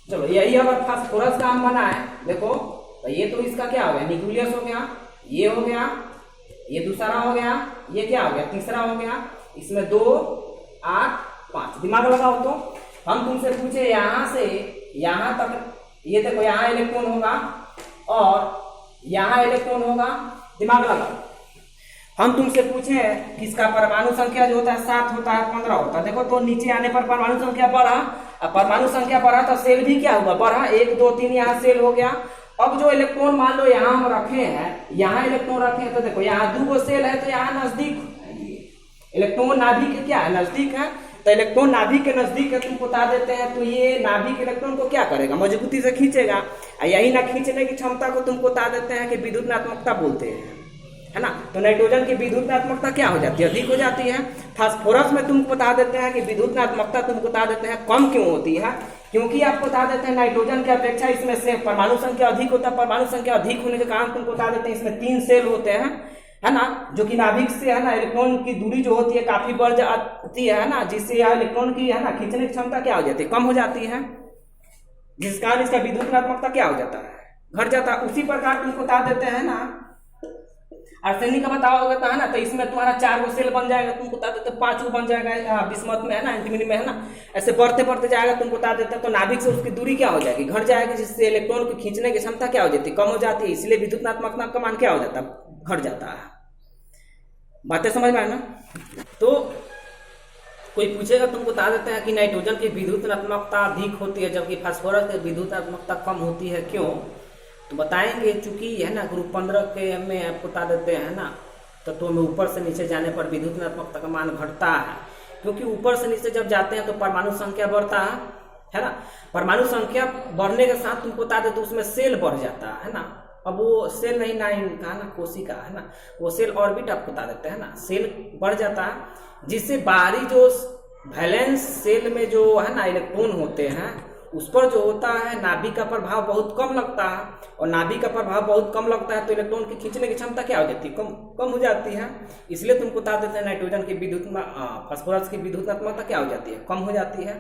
चलो यही अगर फास्फोरस का हम बनाए देखो तो ये तो इसका क्या हो गया, न्यूक्लियस हो गया, ये हो गया, ये दूसरा हो गया, ये क्या हो गया, तीसरा हो गया। इसमें 2, 8, 5 दिमाग लगाओ। तो हम तुमसे पूछे यहां से यहां तक, ये देखो यहाँ इलेक्ट्रॉन होगा और यहाँ इलेक्ट्रॉन होगा, दिमाग लगाओ। हम तुमसे पूछे कि इसका परमाणु संख्या जो होता है 7 होता है, 15 होता है। देखो तो नीचे आने पर परमाणु संख्या बढ़ा, अब परमाणु संख्या बढ़ा तो सेल भी क्या हुआ, बढ़ा, 1, 2, 3 यहाँ सेल हो गया। अब जो इलेक्ट्रॉन मान लो यहाँ हम रखे हैं, यहाँ इलेक्ट्रॉन रखे हैं, तो देखो यहाँ 2 सेल है तो यहाँ नजदीक इलेक्ट्रॉन नाभिक क्या है, नजदीक है। तो इलेक्ट्रॉन नाभिक के नजदीक है, तुम बता देते हैं तो ये नाभिक इलेक्ट्रॉन को क्या करेगा, मजबूती से खींचेगा। यही ना खींचने की क्षमता को तुम बता देते हैं कि विद्युतनात्मकता बोलते हैं है ना। तो नाइट्रोजन की विद्युतनात्मकता क्या हो जाती है, अधिक हो जाती है। फास्फोरस में तुम बता देते हैं कि विद्युतनात्मकता तुम बता देते हैं कम क्यों होती है, क्योंकि आप बता देते हैं नाइट्रोजन की अपेक्षा इसमें से परमाणु संख्या अधिक होता है। परमाणु संख्या अधिक होने के कारण तुम बता देते हैं इसमें 3 सेल होते हैं है ना, जो कि नाभिक से है ना इलेक्ट्रॉन की दूरी जो होती है काफी बढ़ जाती है ना, जिससे यह इलेक्ट्रॉन की है ना खींचने की क्षमता क्या हो जाती है, कम हो जाती है, जिस कारण इसका विद्युतनात्मकता क्या हो जाता है, घट जाता है। उसी प्रकार तुम बता देते हैं ना आर्सेनिक का बताओगे तो है ना, तो इसमें तुम्हारा 4 गो सेल बन जाएगा, तुम बता देते 5 गो बन जाएगा बिस्मथ में है ना, एंटीमनी में है ना, ऐसे बढ़ते बढ़ते जाएगा, तुम बता देते तो नाभिक से उसकी दूरी क्या हो जाएगी, घट जाएगी, जिससे इलेक्ट्रॉन को खींचने की क्षमता क्या हो जाती है, कम हो जाती है। इसलिए विद्युतनात्मकता का मान क्या हो जाता है, घट जाता है। बातें समझ में आए ना। तो कोई पूछेगा तुम बता देते हैं कि नाइट्रोजन की विद्युतनात्मकता अधिक होती है जबकि फास्फोरस की विद्युतनात्मकता कम होती है, क्यों, तो बताएंगे। चूंकि है ना ग्रुप 15 के में आपको बता देते हैं ना, तत्वों में ऊपर से नीचे जाने पर विद्युतनात्मकता का मान घटता है, क्योंकि ऊपर से नीचे जब जाते हैं तो परमाणु संख्या बढ़ता है ना। परमाणु संख्या बढ़ने के साथ तुमको बता देते उसमें सेल बढ़ जाता है ना। अब वो सेल नहीं ना इनका ना कोशिका है ना, वो सेल ऑर्बिट आपको बता देते हैं ना, सेल बढ़ जाता है, जिससे बाहरी जो वैलेंस सेल में जो है ना इलेक्ट्रॉन होते हैं उस पर जो होता है नाभिक का प्रभाव बहुत कम लगता है, और नाभिक का प्रभाव बहुत कम लगता है तो इलेक्ट्रॉन की खींचने की क्षमता क्या हो जाती है, कम हो जाती है। इसलिए तुमको बता देते हैं नाइट्रोजन की फास्फोरस की विद्युतनात्मकता क्या हो जाती है, कम हो जाती है।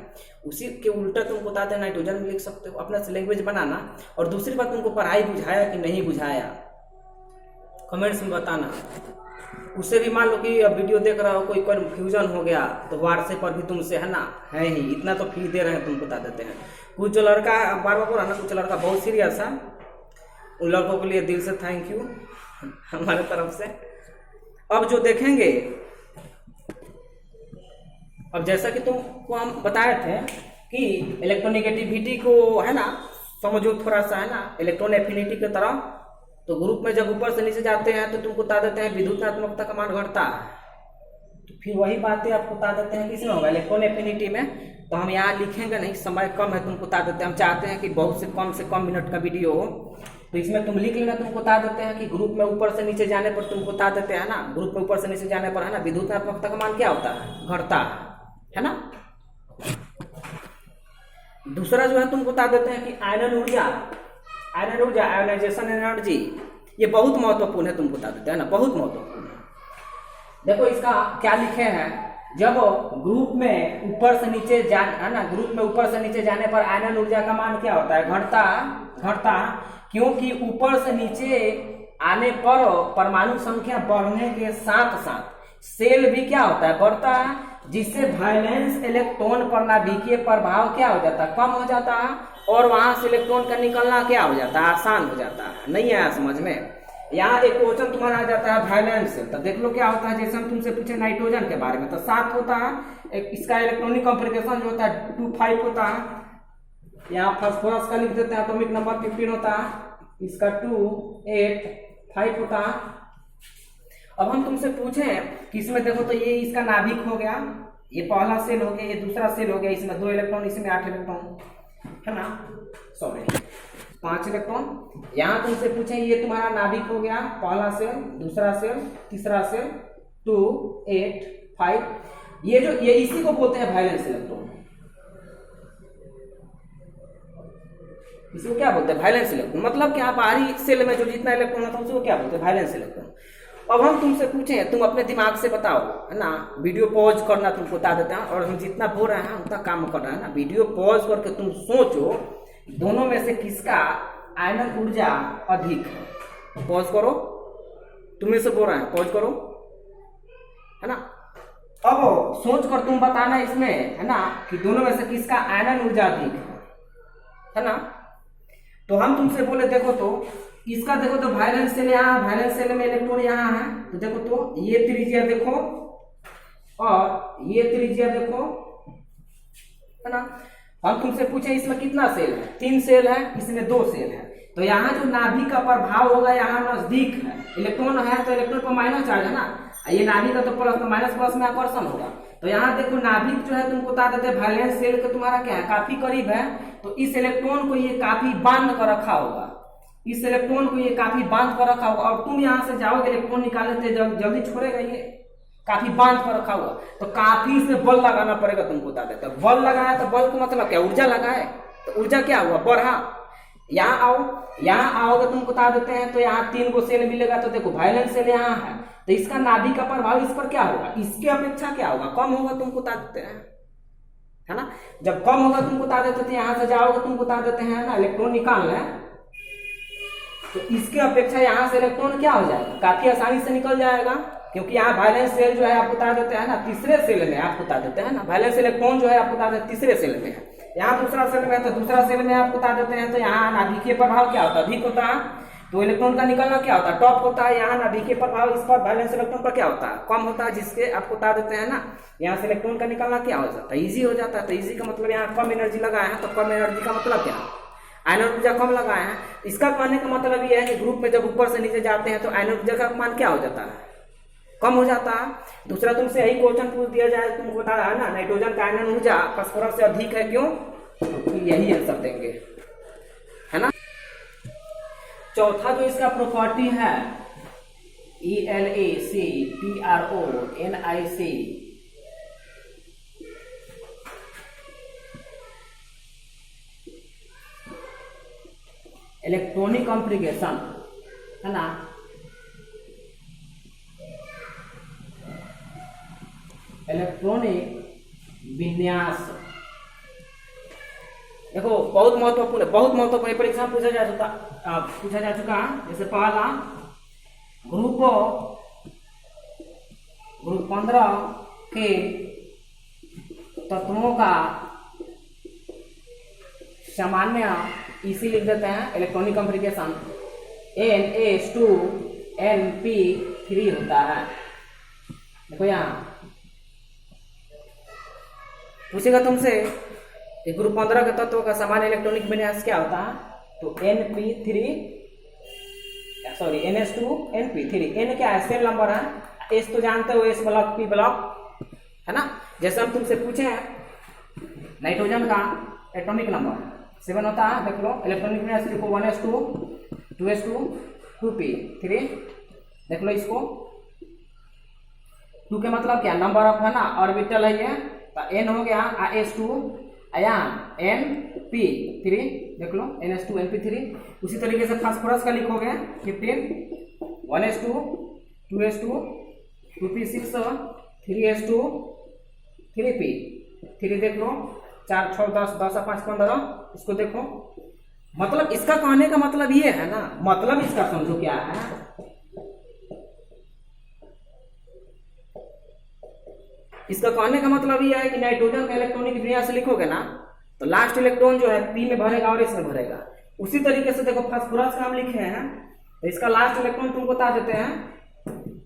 उसी के उल्टा तुमको बताते हैं नाइट्रोजन में लिख सकते हो, अपना से लैंग्वेज बनाना। और दूसरी बात, तुमको पढ़ाई बुझाया कि नहीं बुझाया कमेंट्स में बताना। उससे भी मान लो कि वीडियो देख रहा हो कोई कन्फ्यूजन हो गया तो व्हाट्सएप पर भी तुमसे है ना, है ही इतना तो फी दे रहे हैं, तुमको बता देते हैं। कुछ जो लड़का बार बार बोला ना, कुछ लड़का बहुत सीरियस है, उन लड़कों के लिए दिल से थैंक यू हमारे तरफ से। अब जो देखेंगे, अब जैसा कि तुमको हम बताए थे कि इलेक्ट्रोनेगेटिविटी को है ना समझो थोड़ा सा है ना, इलेक्ट्रॉन एफिनिटी की तरह। तो ग्रुप में जब ऊपर से नीचे जाते हैं तो तुमको बता देते हैं विद्युतनात्मकता का मान घटता है। तो फिर वही बातें आपको बता देते हैं किसमें होगा, इलेक्ट्रॉन एफिनिटी में। तो हम यहाँ लिखेंगे नहीं, समय कम है, तुमको बता देते हैं। हम चाहते हैं कि बहुत से कम मिनट का वीडियो हो, तो इसमें तुम लिख लेना। तुमको बता देते हैं कि ग्रुप में ऊपर से नीचे जाने पर तुमको बता देते हैं ना, ग्रुप में ऊपर से नीचे जाने पर है ना विद्युतनात्मकता का मान क्या होता है, घटता है ना। दूसरा जो है तुमको बता देते हैं कि आयनन ऊर्जा आयोनाइजेशन एनर्जी, ये बहुत महत्वपूर्ण है, तुम बता देते हैं ना, बहुत महत्वपूर्ण है। देखो इसका क्या लिखे हैं, जब ग्रुप में ऊपर से नीचे है ना, ग्रुप में ऊपर से नीचे जाने पर आयनन ऊर्जा का मान क्या होता है, घटता, क्योंकि ऊपर से नीचे आने पर परमाणु संख्या बढ़ने के साथ साथ सेल भी क्या होता है, बढ़ता है, जिससे वैलेंस इलेक्ट्रॉन पर नाभिकीय प्रभाव क्या हो जाता है, कम हो जाता है, और वहां से इलेक्ट्रॉन का निकलना क्या हो जाता है, आसान हो जाता है। नहीं आया समझ में? यहाँ एक क्वेश्चन तुम्हारा आ जाता है वैलेंस सेल, तो देख लो क्या होता है। जैसे हम तुमसे पूछे नाइट्रोजन के बारे में, तो 7 होता है, एक इसका इलेक्ट्रॉनिक कॉन्फ़िगरेशन जो होता है 2,5 होता है। यहाँ फास्फोरस का लिख देते हैं, एटॉमिक नंबर 15 होता है, इसका 2, 8, 5 होता है। अब हम तुमसे पूछे कि इसमें देखो तो ये इसका नाभिक हो गया, ये पहला सेल हो गया, ये दूसरा सेल हो गया, इसमें 2 इलेक्ट्रॉन, इसमें 8 इलेक्ट्रॉन, है ना, सॉरी 5 इलेक्ट्रॉन। यहाँ तुमसे पूछे ये तुम्हारा नाभिक हो गया, पहला सेल, दूसरा सेल, तीसरा सेल, 2, 8, 5, ये इसी को बोलते हैं वैलेंस इलेक्ट्रॉन। इसको क्या बोलते हैं, वैलेंस इलेक्ट्रॉन। मतलब क्या, बाहरी सेल में जो जितना इलेक्ट्रॉन होता है उसको क्या बोलते हैं, वैलेंस इलेक्ट्रॉन। अब हम तुमसे पूछे, तुम अपने दिमाग से बताओ, है ना, वीडियो पॉज करना तुमको बता देते हैं, और हम जितना बोल रहे हैं उतना काम कर रहे हैं ना। वीडियो पॉज करके तुम सोचो दोनों में से किसका आयनन ऊर्जा अधिक है। पॉज करो, तुम्हें से बोल रहे हैं, पॉज करो, है ना। अब सोच कर तुम बताना इसमें, है ना, कि दोनों में से किसका आयनन ऊर्जा अधिक है ना। तो हम तुमसे बोले देखो तो इसका देखो तो वैलेंस सेल यहाँ, वैलेंस सेल में इलेक्ट्रॉन यहाँ है, तो देखो तो ये त्रिज्या देखो और ये त्रिज्या देखो, है ना। हम तुमसे पूछे इसमें कितना सेल है, 3 सेल है, इसमें 2 सेल है, तो यहाँ जो नाभिक का प्रभाव होगा यहाँ नजदीक है, इलेक्ट्रॉन है तो इलेक्ट्रॉन पर माइनस चार्ज है ना, ये नाभिक का तो प्लस, तो माइनस प्लस में आकर्षण होगा। तो यहाँ देखो नाभिक जो है तुमको बता देते हैं वैलेंस सेल का तुम्हारा क्या है, काफी करीब है, तो इस इलेक्ट्रॉन को ये काफी बांध कर रखा होगा, इस इलेक्ट्रॉन को ये काफी बांध कर रखा होगा। और तुम यहाँ से जाओगे इलेक्ट्रॉन निकालने से जल्दी छोड़ेगा, ये काफी बांध कर रखा हुआ, तो काफी इसमें बल लगाना पड़ेगा, तुमको बता देते हैं। बल लगाया तो बल का मतलब क्या, ऊर्जा लगाए, तो ऊर्जा क्या हुआ, बढ़ा। यहाँ आओ, यहाँ आओगे तुमको बता देते हैं, तो यहाँ 3 गो सेल मिलेगा, तो देखो वैलेंस सेल यहाँ है, तो इसका नाभिक का प्रभाव इस पर क्या होगा, इसके अपेक्षा क्या होगा, कम होगा, तुमको बता देते हैं, है ना। जब कम होगा तुमको बता देते थे, यहाँ से जाओगे तुमको बता देते हैं ना, इलेक्ट्रॉन निकालना है, तो इसके अपेक्षा यहाँ से इलेक्ट्रॉन क्या हो जाएगा, काफी आसानी से निकल जाएगा, क्योंकि यहाँ वैलेंस सेल जो है आपको बता देते हैं ना, तीसरे सेल में आपको बता देते हैं ना, वैलेंस इलेक्ट्रॉन जो है आपको बता देते हैं तीसरे सेल में है, यहाँ दूसरा सेल में है, तो दूसरा सेल में आपको बता देते हैं, तो यहाँ नाभिकीय प्रभाव क्या होता है, अधिक होता है, तो इलेक्ट्रॉन का निकलना क्या होता है, टॉप होता है। यहाँ नाभिकीय प्रभाव इस पर वैलेंस इलेक्ट्रॉन पर क्या होता है, कम होता है, जिसके आपको बता देते हैं ना, यहाँ से इलेक्ट्रॉन का निकलना क्या हो जाता है, ईजी हो जाता है। तो ईजी का मतलब यहाँ कम एनर्जी लगाए हैं, तो कम एनर्जी का मतलब क्या, आयनन ऊर्जा कम लगाए हैं। इसका कहने का मतलब ये है कि ग्रुप में जब ऊपर से नीचे जाते हैं तो आयनन ऊर्जा का मान क्या हो जाता है, कम हो जाता है। दूसरा तुमसे यही क्वेश्चन पूछ दिया जाए, तुमको बता है ना, नाइट्रोजन का आयनन ऊर्जा फास्फोरस से अधिक है, क्यों, तो यही आंसर देंगे, है ना। चौथा जो इसका प्रॉपर्टी है ELACTRONIC, इलेक्ट्रॉनिक कॉन्फ़िगरेशन, है ना। इलेक्ट्रॉनिक विन्यास, देखो बहुत महत्वपूर्ण है, बहुत महत्वपूर्ण परीक्षा में पूछा जा चुका है। जैसे पहला ग्रुप 15 के तत्वों का सामान्य इसी लिख देते हैं, इलेक्ट्रॉनिक कॉन्फ़िगरेशन NS2NP3 होता है। देखो यहाँ पूछेगा तुमसे कि ग्रुप 15 के तत्वों का सामान्य इलेक्ट्रॉनिक विन्यास क्या होता है, तो NS2NP3। N क्या है, सेल नंबर है, S तो जानते हो, S ब्लॉक, P ब्लॉक, है ना। जैसे हम तुमसे पूछे हैं नाइट्रोजन का एटॉमिक नंबर 7 होता है, देख लो इलेक्ट्रॉनिक विन्यास लिखो 1s2 2s2 2p3, देख लो इसको, 2 के मतलब क्या, नंबर ऑफ, है ना, ऑर्बिटल है ये, तो N हो गया, S2 आयन Np3 देख लो NH2 Np3। उसी तरीके से फास्फोरस का लिखोगे 15 1s2 2s2 2p6 3s2 3p 3 देख लो 4 6 10 10 5 15। इसको देखो, मतलब इसका कहने का मतलब ये है ना, मतलब इसका समझो क्या है। इसका कहने का मतलब ये है कि नाइट्रोजन का इलेक्ट्रॉनिक विन्यास लिखोगे ना तो लास्ट इलेक्ट्रॉन जो है P में भरेगा और S में भरेगा। उसी तरीके से देखो फास्फोरस का हम लिखे हैं तो इसका लास्ट इलेक्ट्रॉन तुमको बता देते हैं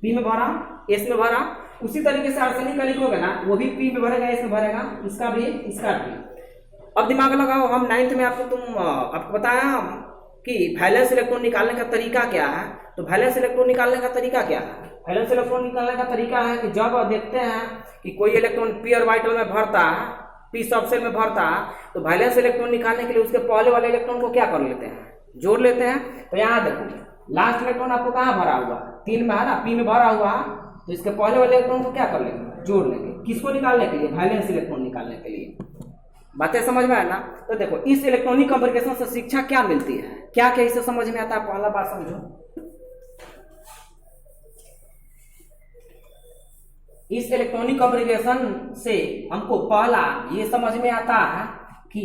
P में भरा S में भरा। उसी तरीके से आर्सेनिक का लिखोगे ना वो भी P में भरेगा S में भरेगा, इसका भी इसका भी। अब दिमाग लगाओ, हम 9th में आपको बताया कि वैलेंस इलेक्ट्रॉन निकालने का तरीका क्या है। तो वैलेंस इलेक्ट्रॉन निकालने का तरीका क्या है? वैलेंस इलेक्ट्रॉन निकालने का तरीका है कि जब देखते हैं कि कोई इलेक्ट्रॉन p ऑर्बिटल में भरता है, p सब सेल में भरता है, तो वैलेंस इलेक्ट्रॉन निकालने के लिए उसके पहले वाले इलेक्ट्रॉन को क्या कर लेते हैं, जोड़ लेते हैं। तो यहाँ देखो लास्ट इलेक्ट्रॉन आपको कहाँ भरा हुआ, 3 में है ना, p में भरा हुआ, तो इसके पहले वाले इलेक्ट्रॉन को क्या कर लेंगे, जोड़ लेंगे। किसको निकालने के लिए? वैलेंस इलेक्ट्रॉन निकालने के लिए। बातें समझ में आया ना? तो देखो इस इलेक्ट्रॉनिक कॉम्प्लिकेशन से शिक्षा क्या मिलती है, क्या क्या इससे समझ में आता है, पहला बात समझो। इस इलेक्ट्रॉनिक कॉम्प्लिकेशन से हमको पहला ये समझ में आता है कि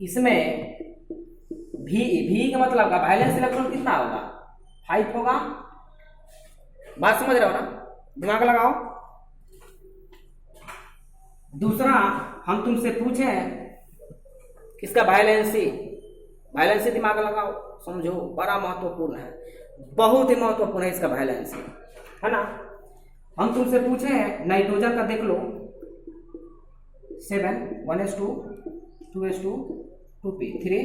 इसमें भी का मतलब का वैलेंस इलेक्ट्रॉन कितना होगा, 5 होगा। बात समझ रहे हो ना, दिमाग लगाओ। दूसरा हम तुमसे पूछे किसका वैलेंसी दिमाग लगाओ, समझो, बड़ा महत्वपूर्ण है, बहुत ही महत्वपूर्ण है इसका वैलेंसी, है ना। हम तुमसे पूछे नाइट्रोजन का, देख लो 7 1s2 2s2 2p3,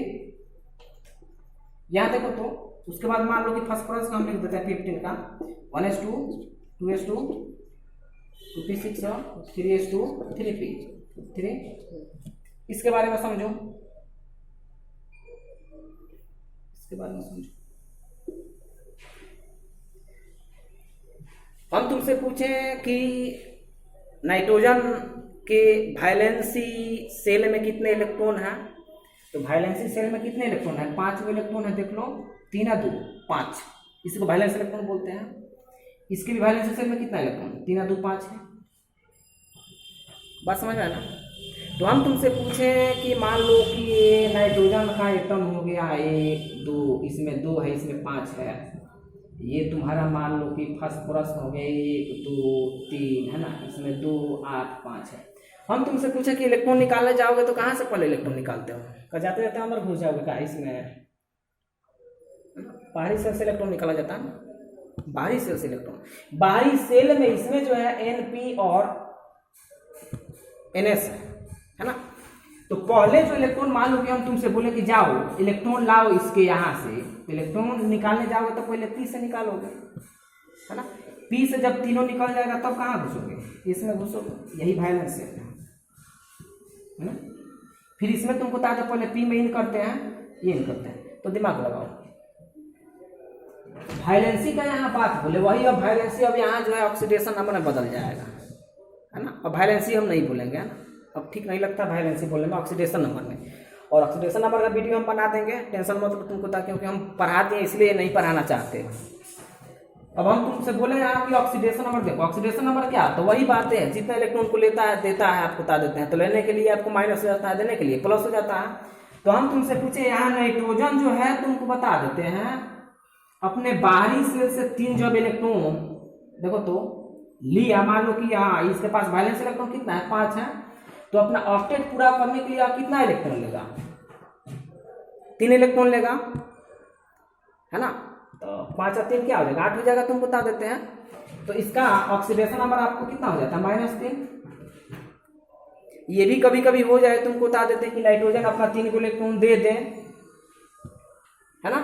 यहां देखो। तो उसके बाद मान लो कि फास्फोरस का हम लिख देते हैं 15 का 1s2 2s2 2p6 3s2 3p3। इसके बारे में समझो, इसके बारे में समझो। हम तुमसे पूछे कि नाइट्रोजन के वैलेंसी सेल में कितने इलेक्ट्रॉन हैं, तो वैलेंसी सेल में कितने इलेक्ट्रॉन है, 5 इलेक्ट्रॉन है। देख लो 3 और 2 5, इसको वैलेंस इलेक्ट्रॉन बोलते हैं। इसके भी वैलेंसी सेल में कितना इलेक्ट्रॉन, 3 और 2 5 है। बात समझ में आया ना। तो हम तुमसे पूछे कि मान लो कि ये नाइट्रोजन का एटम हो गया 1 2, इसमें 2 है, इसमें 5 है। ये तुम्हारा मान लो कि फास्फोरस हो गए 1 2 3, है ना, इसमें 2 8 5 है। हम तुमसे पूछे कि इलेक्ट्रॉन निकालने जाओगे तो कहाँ से पहले इलेक्ट्रॉन निकालते हो, कहाँ जाते जाते अंदर घुस जाओगे का, इसमें बाहरी सेल से इलेक्ट्रॉन निकाला जाता है ना, बाहरी सेल से इलेक्ट्रॉन। बाहरी सेल में इसमें जो है Np और NS है ना। तो पहले जो इलेक्ट्रॉन, मान लो कि हम तुमसे बोले कि जाओ इलेक्ट्रॉन लाओ इसके यहाँ से, तो इलेक्ट्रॉन निकालने जाओगे तो पहले P से निकालोगे, है ना। P से जब तीनों निकल जाएगा तब कहाँ घुसोगे, इसमें घुसोगे। यही वैलेंस है ना। फिर इसमें तुमको बता दो पहले P में इन करते हैं, ये इन करते हैं। तो दिमाग लगाओ, वैलेंसी का यहाँ बात बोले वही। अब वैलेंसी अब यहाँ जो है ऑक्सीडेशन नंबर में बदल जाएगा, है ना। अब वैलेंसी हम नहीं बोलेंगे, है ना, अब ठीक नहीं लगता वैलेंसी बोलने में, ऑक्सीडेशन नंबर में। और ऑक्सीडेशन नंबर का वीडियो हम बना देंगे, टेंशन मत लो तुमको, ताकि क्योंकि हम पढ़ाते हैं इसलिए नहीं पढ़ाना चाहते। अब हम तुमसे बोले यहाँ कि ऑक्सीडेशन नंबर देखो, ऑक्सीडेशन नंबर क्या, तो वही बात है, जितना इलेक्ट्रॉन को लेता है देता है आपको बता देते हैं। तो लेने के लिए आपको माइनस हो जाता है, देने के लिए प्लस हो जाता है। तो हम तुमसे पूछे यहाँ नाइट्रोजन जो है तुमको बता देते हैं अपने बाहरी सेल से 3 जब इलेक्ट्रॉन देखो तो लिया, मान लो कि यहाँ इसके पास वैलेंस इलेक्ट्रॉन कितना है, 5 है। तो अपना ऑक्टेट पूरा करने के लिए आप कितना इलेक्ट्रॉन लेगा, 3 इलेक्ट्रॉन लेगा, है ना। तो 5 और 3 क्या हो जाएगा, 8 हो जाएगा, तुम बता देते हैं। तो इसका ऑक्सीडेशन नंबर आपको कितना हो जाता है, -3। ये भी कभी कभी हो जाए, तुमको बता देते हैं कि नाइट्रोजन अपना 3 को इलेक्ट्रॉन दे दे, है ना।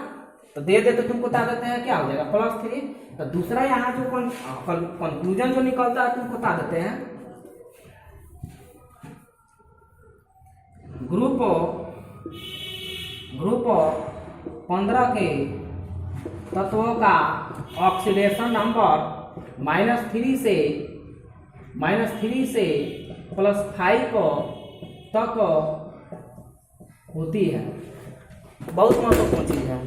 तो दे दे तो तुमको बता देते हैं क्या हो जाएगा, +3। तो दूसरा यहाँ जो कंक्लूजन जो निकलता है तुमको बता देते हैं, ग्रुप 15 के तत्वों का ऑक्सीडेशन नंबर -3 से +5 तक होती है। बहुत महत्वपूर्ण चीज है।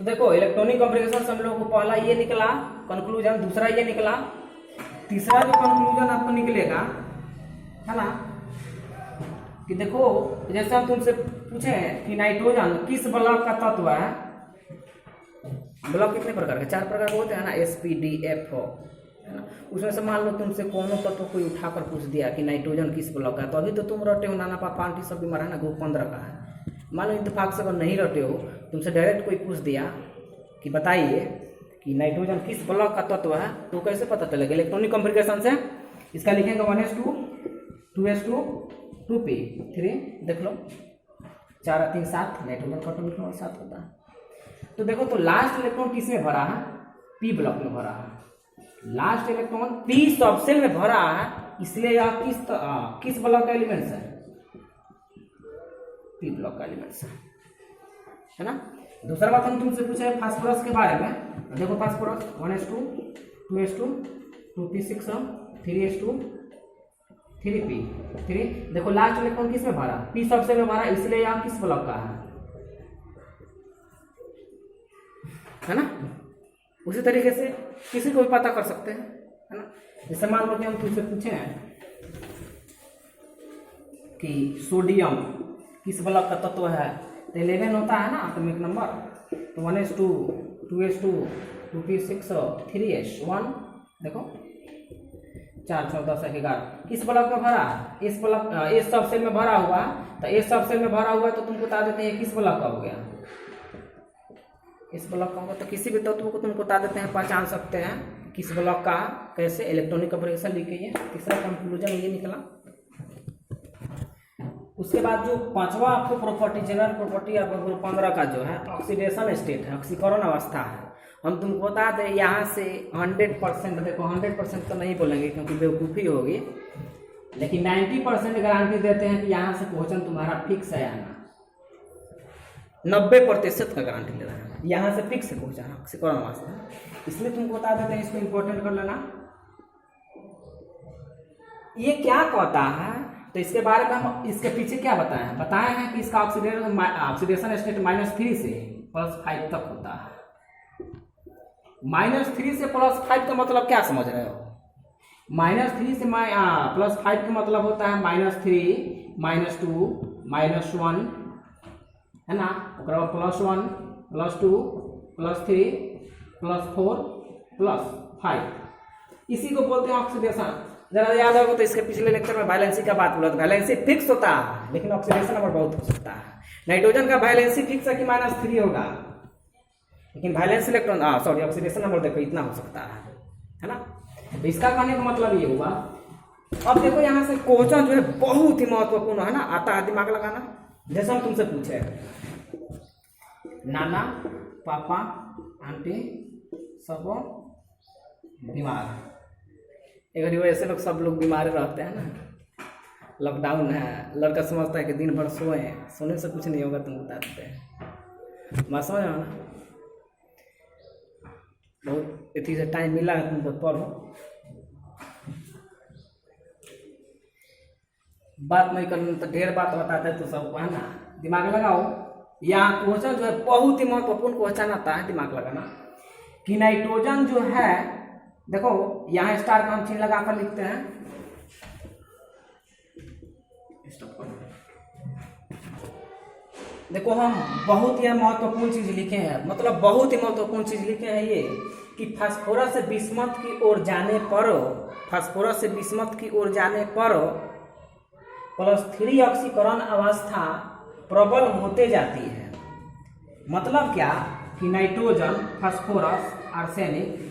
तो देखो इलेक्ट्रॉनिक कॉन्फ़िगरेशन से हम लोगों को पहला ये निकला कंक्लूजन, दूसरा ये निकला, तीसरा जो कंक्लूजन आपको निकलेगा है ना कि देखो जैसे हम तुमसे पूछे कि नाइट्रोजन किस ब्लॉक का तत्व है। ब्लॉक कितने प्रकार के? 4 प्रकार के होते हैं ना, SPDF है ना। उसमें से मान लो तुमसे कोनो तत्व कोई उठाकर पूछ दिया कि नाइट्रोजन किस ब्लॉक का है, तो अभी तो तुम रटे हो नाना पापा आंटी सब बीमार है ना, ग्रुप 15 का है। मान लो इत्तेफाक से अगर नहीं रटे हो, तुमसे डायरेक्ट कोई पूछ दिया कि बताइए कि नाइट्रोजन किस ब्लॉक का तत्व है, तो कैसे पता चलेगा? इलेक्ट्रॉनिक कॉन्फ़िगरेशन से इसका लिखेंगे 1s2 2s2 2p 3, देख लो 4 3 7, नाइट्रोजन का एटॉमिक नंबर 7 होता है। तो देखो तो लास्ट इलेक्ट्रॉन किसमें भरा है? p ब्लॉक में भरा है। लास्ट इलेक्ट्रॉन p सबसेल में भरा है, इसलिए यह किस ब्लॉक का एलिमेंट्स है? p ब्लॉक का एलिमेंट्स है ना। दूसरा बात हम तुमसे पूछे फास्फोरस के बारे में। देखो phosphorus 1s2 2s2 2p6 3s2 3p3। देखो लास्ट इलेक्ट्रॉन किस में भरा? p सबसे में भरा, इसलिए यह किस ब्लॉक का है ना। उसी तरीके से किसी को भी पता कर सकते हैं है ना। जैसे मान लो कि हम तुमसे पूछे हैं कि सोडियम किस ब्लॉक का तत्व है, तो 11 होता है ना एटॉमिक नंबर, तो 1s2 2s2 2p6 3s1, देखो 4 6 10 11 किस ब्लॉक में भरा? इस ब्लॉक इस सबसेल में भरा हुआ, तो इस सबसेल में भरा हुआ तो तुमको बता देते हैं किस ब्लॉक का हो गया, इस ब्लॉक का होगा। तो किसी भी तत्व को तुमको बता देते हैं, पहचान सकते हैं किस ब्लॉक का, कैसे? इलेक्ट्रॉनिक कॉन्फ़िगरेशन लिख के। तीसरा कंक्लूजन ये निकला। उसके बाद जो पांचवा आपको प्रॉपर्टी, जनरल प्रॉपर्टी आपका ग्रुप 15 का जो है ऑक्सीडेशन स्टेट है, ऑक्सीकरण अवस्था है। हम तुमको बता दें यहाँ से 100%, देखो 100% तो नहीं बोलेंगे क्योंकि बेवकूफ़ी होगी, लेकिन 90% गारंटी देते हैं कि यहाँ से क्वेश्चन तुम्हारा फिक्स है आना। 90% का गारंटी ले रहा है, यहाँ से फिक्स है क्वेश्चन ऑक्सीकरण अवस्था, इसलिए तुमको बता देते हैं, इसको इम्पोर्टेंट कर लेना। ये क्या कहता है, तो इसके बारे में हम इसके पीछे क्या बताए हैं कि इसका ऑक्सीडेशन स्टेट -3 से +5 तक होता है। -3 से +5 का मतलब क्या समझ रहे हो? -3 से +5 का मतलब होता है -3 -2 -1 है ना, +1 +2 +3 +4 +5, इसी को बोलते हैं ऑक्सीडेशन। जरा याद होगा तो इसके पिछले लेक्चर में वैलेंसी का बात बोला था, वैलेंसी फिक्स होता है लेकिन ऑक्सीडेशन नंबर बहुत हो सकता है। नाइट्रोजन का वैलेंसी फिक्स है कि -3 होगा, लेकिन वैलेंस इलेक्ट्रॉन ऑक्सीडेशन नंबर देखो इतना हो सकता है ना। तो इसका कहने का मतलब ये हुआ। अब देखो यहाँ से क्वेश्चन जो है बहुत ही महत्वपूर्ण है ना, आता है, दिमाग लगाना। जैसे हम तुमसे पूछे नाना पापा आंटी सब बीमार, एक ऐसे लोग सब लोग बीमार रहते हैं ना, लॉकडाउन है, लड़का समझता है कि दिन भर सोए, सोने से कुछ नहीं होगा, तुम बता देते हैं। बात समझ ना, बहुत इतनी से टाइम मिला है तुमको पढ़ो, बात नहीं करनी तो ढेर बात बताते तो सबको है ना, दिमाग लगाओ। यहाँ क्वेश्चन जो है बहुत ही महत्वपूर्ण क्वेश्चन आता है, दिमाग लगाना कि नाइट्रोजन जो है, देखो यहाँ स्टार का हम चिन्ह लगा कर लिखते हैं, देखो हम बहुत ही महत्वपूर्ण चीज लिखे हैं, मतलब बहुत ही महत्वपूर्ण चीज लिखे हैं ये कि फास्फोरस से बिस्मथ की ओर जाने पर, फास्फोरस से बिस्मथ की ओर जाने पर +3 ऑक्सीकरण अवस्था प्रबल होते जाती है। मतलब क्या कि नाइट्रोजन, फास्फोरस, आर्सेनिक,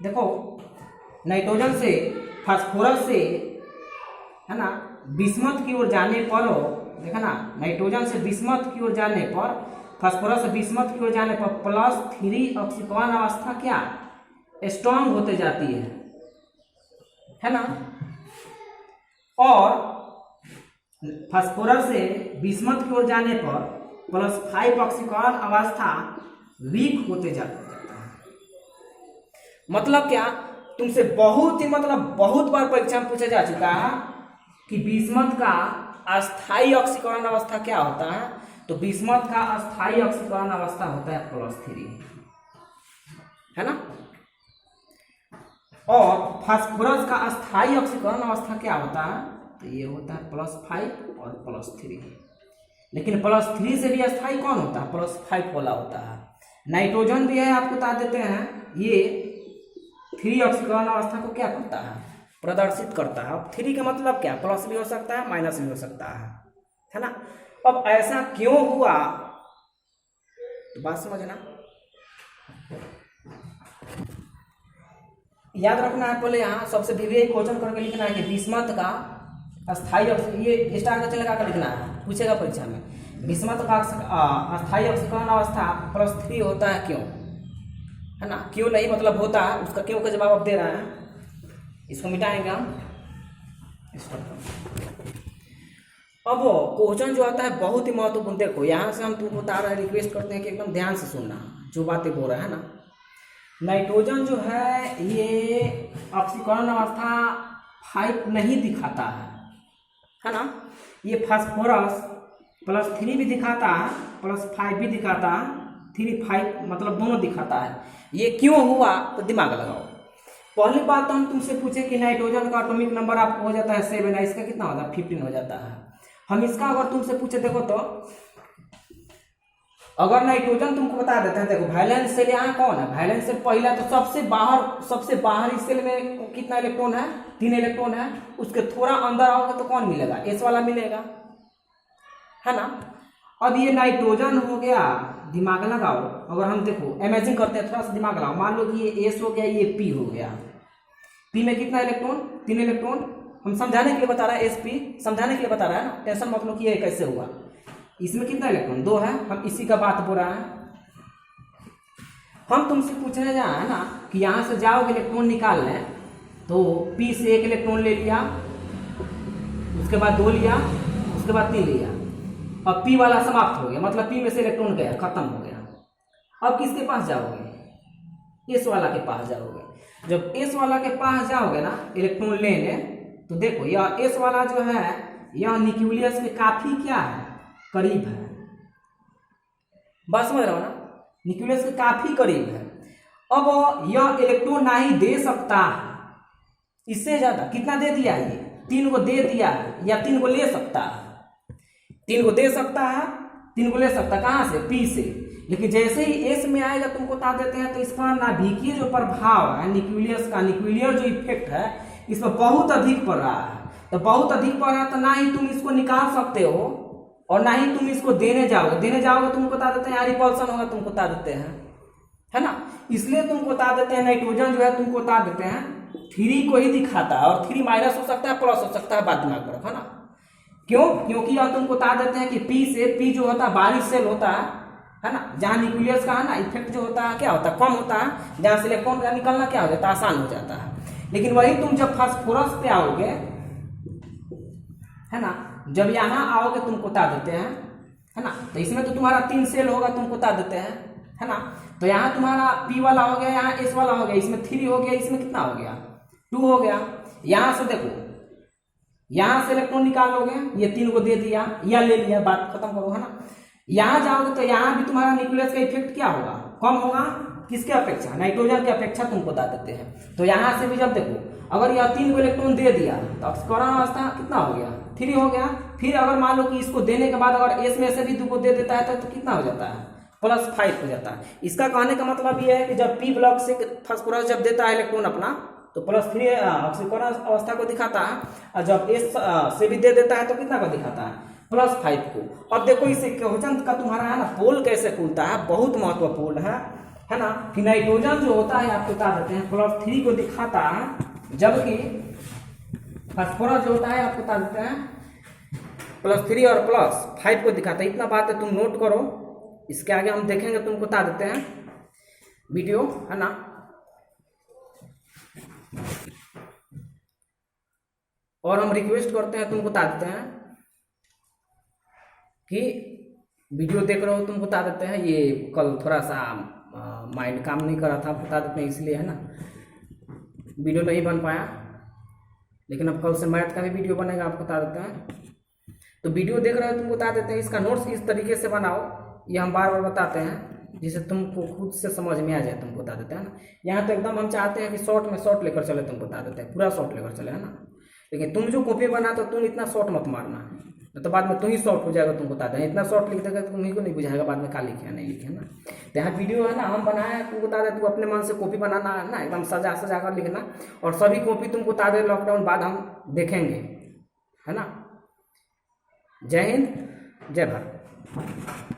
देखो नाइट्रोजन से फास्फोरस से है ना बिस्मथ की ओर जाने पर, देखा ना, नाइट्रोजन से बिस्मथ की ओर जाने पर, फास्फोरस से बिस्मथ की ओर जाने पर +3 ऑक्सीकरण अवस्था क्या स्ट्रांग होते जाती है ना, और फास्फोरस से बिस्मथ की ओर जाने पर +5 ऑक्सीकरण अवस्था वीक होते जाता है। मतलब क्या, तुमसे बहुत ही मतलब बहुत बार परीक्षा में पूछा जा चुका है कि बिस्मथ का अस्थायी ऑक्सीकरण अवस्था क्या होता है। तो बिस्मथ का अस्थायी ऑक्सीकरण अवस्था होता है +3, है ना। और फास्फोरस का अस्थायी ऑक्सीकरण अवस्था क्या होता है, तो ये होता है +5 और +3। लेकिन +3 से भी अस्थायी कौन होता है, +5 वाला होता है। नाइट्रोजन भी है, आपको बता देते हैं, ये 3 ऑक्सीकरण अवस्था को क्या करता है, प्रदर्शित करता है। अब 3 का मतलब क्या, प्लस भी हो सकता है माइनस भी हो सकता है ना। अब ऐसा क्यों हुआ, तो बात समझना, याद रखना है। पहले यहाँ सबसे VVI क्वेश्चन करके लिखना है कि बिस्मथ का अस्थायी, ये स्टार का लगा कर लिखना है, पूछेगा परीक्षा में। बिस्मथ का अस्थायी ऑक्सीकरण अवस्था +3 होता है क्यों, है ना। क्यों नहीं मतलब होता है, उसका क्यों का जवाब आप दे रहे हैं। इसको मिटाएंगे हम। अब क्वेश्चन जो आता है बहुत ही महत्वपूर्ण, देखो यहाँ से हम तुमको बता रहे हैं, रिक्वेस्ट करते हैं कि एकदम ध्यान से सुनना जो बातें बोल रहे हैं ना। नाइट्रोजन जो है ये ऑक्सीकरण अवस्था 5 नहीं दिखाता है ना। ये फास्फोरस +3 भी दिखाता है, +5 भी दिखाता है, 3 5 मतलब दोनों दिखाता है। ये क्यों हुआ, तो दिमाग लगाओ। पहली बात तो हम तुमसे पूछे कि नाइट्रोजन का एटॉमिक नंबर आपको हो जाता है 7, इसका कितना होता है 15 हो जाता है। हम इसका अगर तुमसे पूछे, देखो तो अगर नाइट्रोजन तुमको बता देते हैं, देखो वैलेंस सेल यहाँ कौन है, वैलेंस सेल पहला तो सबसे बाहरी सेल में कितना इलेक्ट्रॉन है, 3 इलेक्ट्रॉन है। उसके थोड़ा अंदर आओगे तो कौन मिलेगा, S वाला मिलेगा, है ना। अब ये नाइट्रोजन हो गया, दिमाग लगाओ। अगर हम देखो इमेजिन करते हैं, थोड़ा सा दिमाग लगाओ। मान लो कि ये S हो गया, ये P हो गया। P में कितना इलेक्ट्रॉन, 3 इलेक्ट्रॉन। हम समझाने के लिए बता रहा है, SP समझाने के लिए बता रहा है ना, टेंशन मत लो कि ये कैसे हुआ। इसमें कितना इलेक्ट्रॉन, 2 है। हम इसी का बात बोल रहा है। हम तुमसे पूछने जा रहे हैं ना कि यहाँ से जाओगे इलेक्ट्रॉन निकालने, तो P से 1 इलेक्ट्रॉन ले लिया, उसके बाद 2 लिया, उसके बाद 3 लिया। अब P वाला समाप्त हो गया, मतलब P में से इलेक्ट्रॉन गया, खत्म हो गया। अब किसके पास जाओगे, S वाला के पास जाओगे। जब S वाला के पास जाओगे ना इलेक्ट्रॉन लेने, तो देखो यह S वाला जो है यह न्यूक्लियस के काफी क्या है, करीब है। बात समझ रहे हो ना, न्यूक्लियस के काफी करीब है। अब यह इलेक्ट्रॉन ना ही दे सकता है, इससे ज्यादा कितना दे दिया है, ये 3 को दे दिया है, या 3 को ले सकता है। 3 को दे सकता है, 3 को ले सकता है, कहाँ से, P से। लेकिन जैसे ही S में आएगा तुमको बता देते हैं, तो इसका नाभिकीय जो प्रभाव है न्यूक्लियस का, न्यूक्लियर जो इफेक्ट है इसमें बहुत अधिक पड़ रहा है। तो बहुत अधिक पड़ रहा है, तो ना ही तुम इसको निकाल सकते हो और ना ही तुम इसको देने जाओगे तुमको बता देते हैं यार रिपल्सन होगा, तुमको बता देते हैं, है ना। इसलिए तुमको बता देते हैं नाइट्रोजन जो है तुमको बता देते हैं 3 को ही दिखाता है, और 3 माइनस हो सकता है, प्लस हो सकता है, बात दिमाग पर रखो ना। क्यों, क्योंकि यह तुमको बता देते हैं कि P जो होता है बाहरी सेल होता है ना, जहाँ न्यूक्लियस का है ना इफेक्ट जो होता है क्या होता है, कम होता है, जहाँ से इलेक्ट्रॉन का निकलना क्या हो जाता है, आसान हो जाता है। लेकिन वही तुम जब फास्फोरस पे आओगे, है ना, जब यहाँ आओगे तुमको बता देते हैं, है ना। तो इसमें तो तुम्हारा 3 सेल होगा, तुमको बता देते हैं, है ना। तो यहाँ तुम्हारा P वाला हो गया, यहाँ S वाला हो गया, इसमें 3 हो गया, इसमें कितना हो गया, 2 हो गया। यहाँ से देखो, यहाँ से इलेक्ट्रॉन निकाल लोगे, ये 3 को दे दिया या ले लिया, बात खत्म करो, है ना। यहाँ जाओगे तो यहाँ भी तुम्हारा न्यूक्लियस का इफेक्ट क्या होगा, कम होगा, किसके अपेक्षा, नाइट्रोजन की अपेक्षा तुमको बता देते हैं। तो यहाँ से भी जब देखो, अगर यह 3 को इलेक्ट्रॉन दे दिया तो ऑक्सीकरण अवस्था कितना हो गया, 3 हो गया। फिर अगर मान लो कि इसको देने के बाद अगर S में से भी 2 को दे देता है तो कितना हो जाता है, +5 हो जाता है। इसका कहने का मतलब ये है कि जब P ब्लॉक से फास्फोरस जब देता है इलेक्ट्रॉन अपना, तो +3 ऑक्सीकरण अवस्था को दिखाता है, और जब S से भी दे देता है तो कितना को दिखाता है, +5 को। अब देखो इसे क्वेश्चन का तुम्हारा है ना पोल कैसे खुलता है, बहुत महत्वपूर्ण है ना। कि नाइट्रोजन जो होता है आपको बता देते हैं +3 को दिखाता है, जबकि फास्फोरस जो होता है आपको बता देते हैं +3 और +5 को दिखाता है। इतना बात है, तुम नोट करो, इसके आगे हम देखेंगे, तुमको बता देते हैं वीडियो, है ना। और हम रिक्वेस्ट करते हैं, तुमको बता देते हैं कि वीडियो देख रहे हो, तुमको बता देते हैं। ये कल थोड़ा सा माइंड काम नहीं कर रहा था, बता देते हैं इसलिए, है ना। वीडियो नहीं बन पाया, लेकिन अब कल से मैथ का भी वीडियो बनेगा, आपको बता देते हैं। तो वीडियो देख रहे हो तुमको बता देते हैं, इसका नोट्स इस तरीके से बनाओ, ये हम बार बार बताते हैं जिससे तुमको खुद से समझ में आ जाए, तुमको बता देते हैं ना। यहाँ तो एकदम हम चाहते हैं कि शॉर्ट में शॉर्ट लेकर चले, तुमको बता देते हैं पूरा शॉर्ट लेकर चले, है ना। लेकिन तुम जो कॉपी बनाते हो तुम इतना शॉर्ट मत मारना, तो बाद में तुम ही शॉर्ट हो जाएगा, तुमको बता दें। इतना शॉर्ट लिख देगा तो तुम्ही को नहीं बुझाएगा बाद में क्या लिखे नहीं लिखे, ना। तो यहाँ वीडियो है ना हम बनाए, तुमको बता दें, तू अपने मन से कॉपी बनाना है ना, एकदम सजा सजा कर लिखना, और सभी कॉपी तुमको बता दें लॉकडाउन बाद हम देखेंगे, है ना। जय हिंद, जय भारत।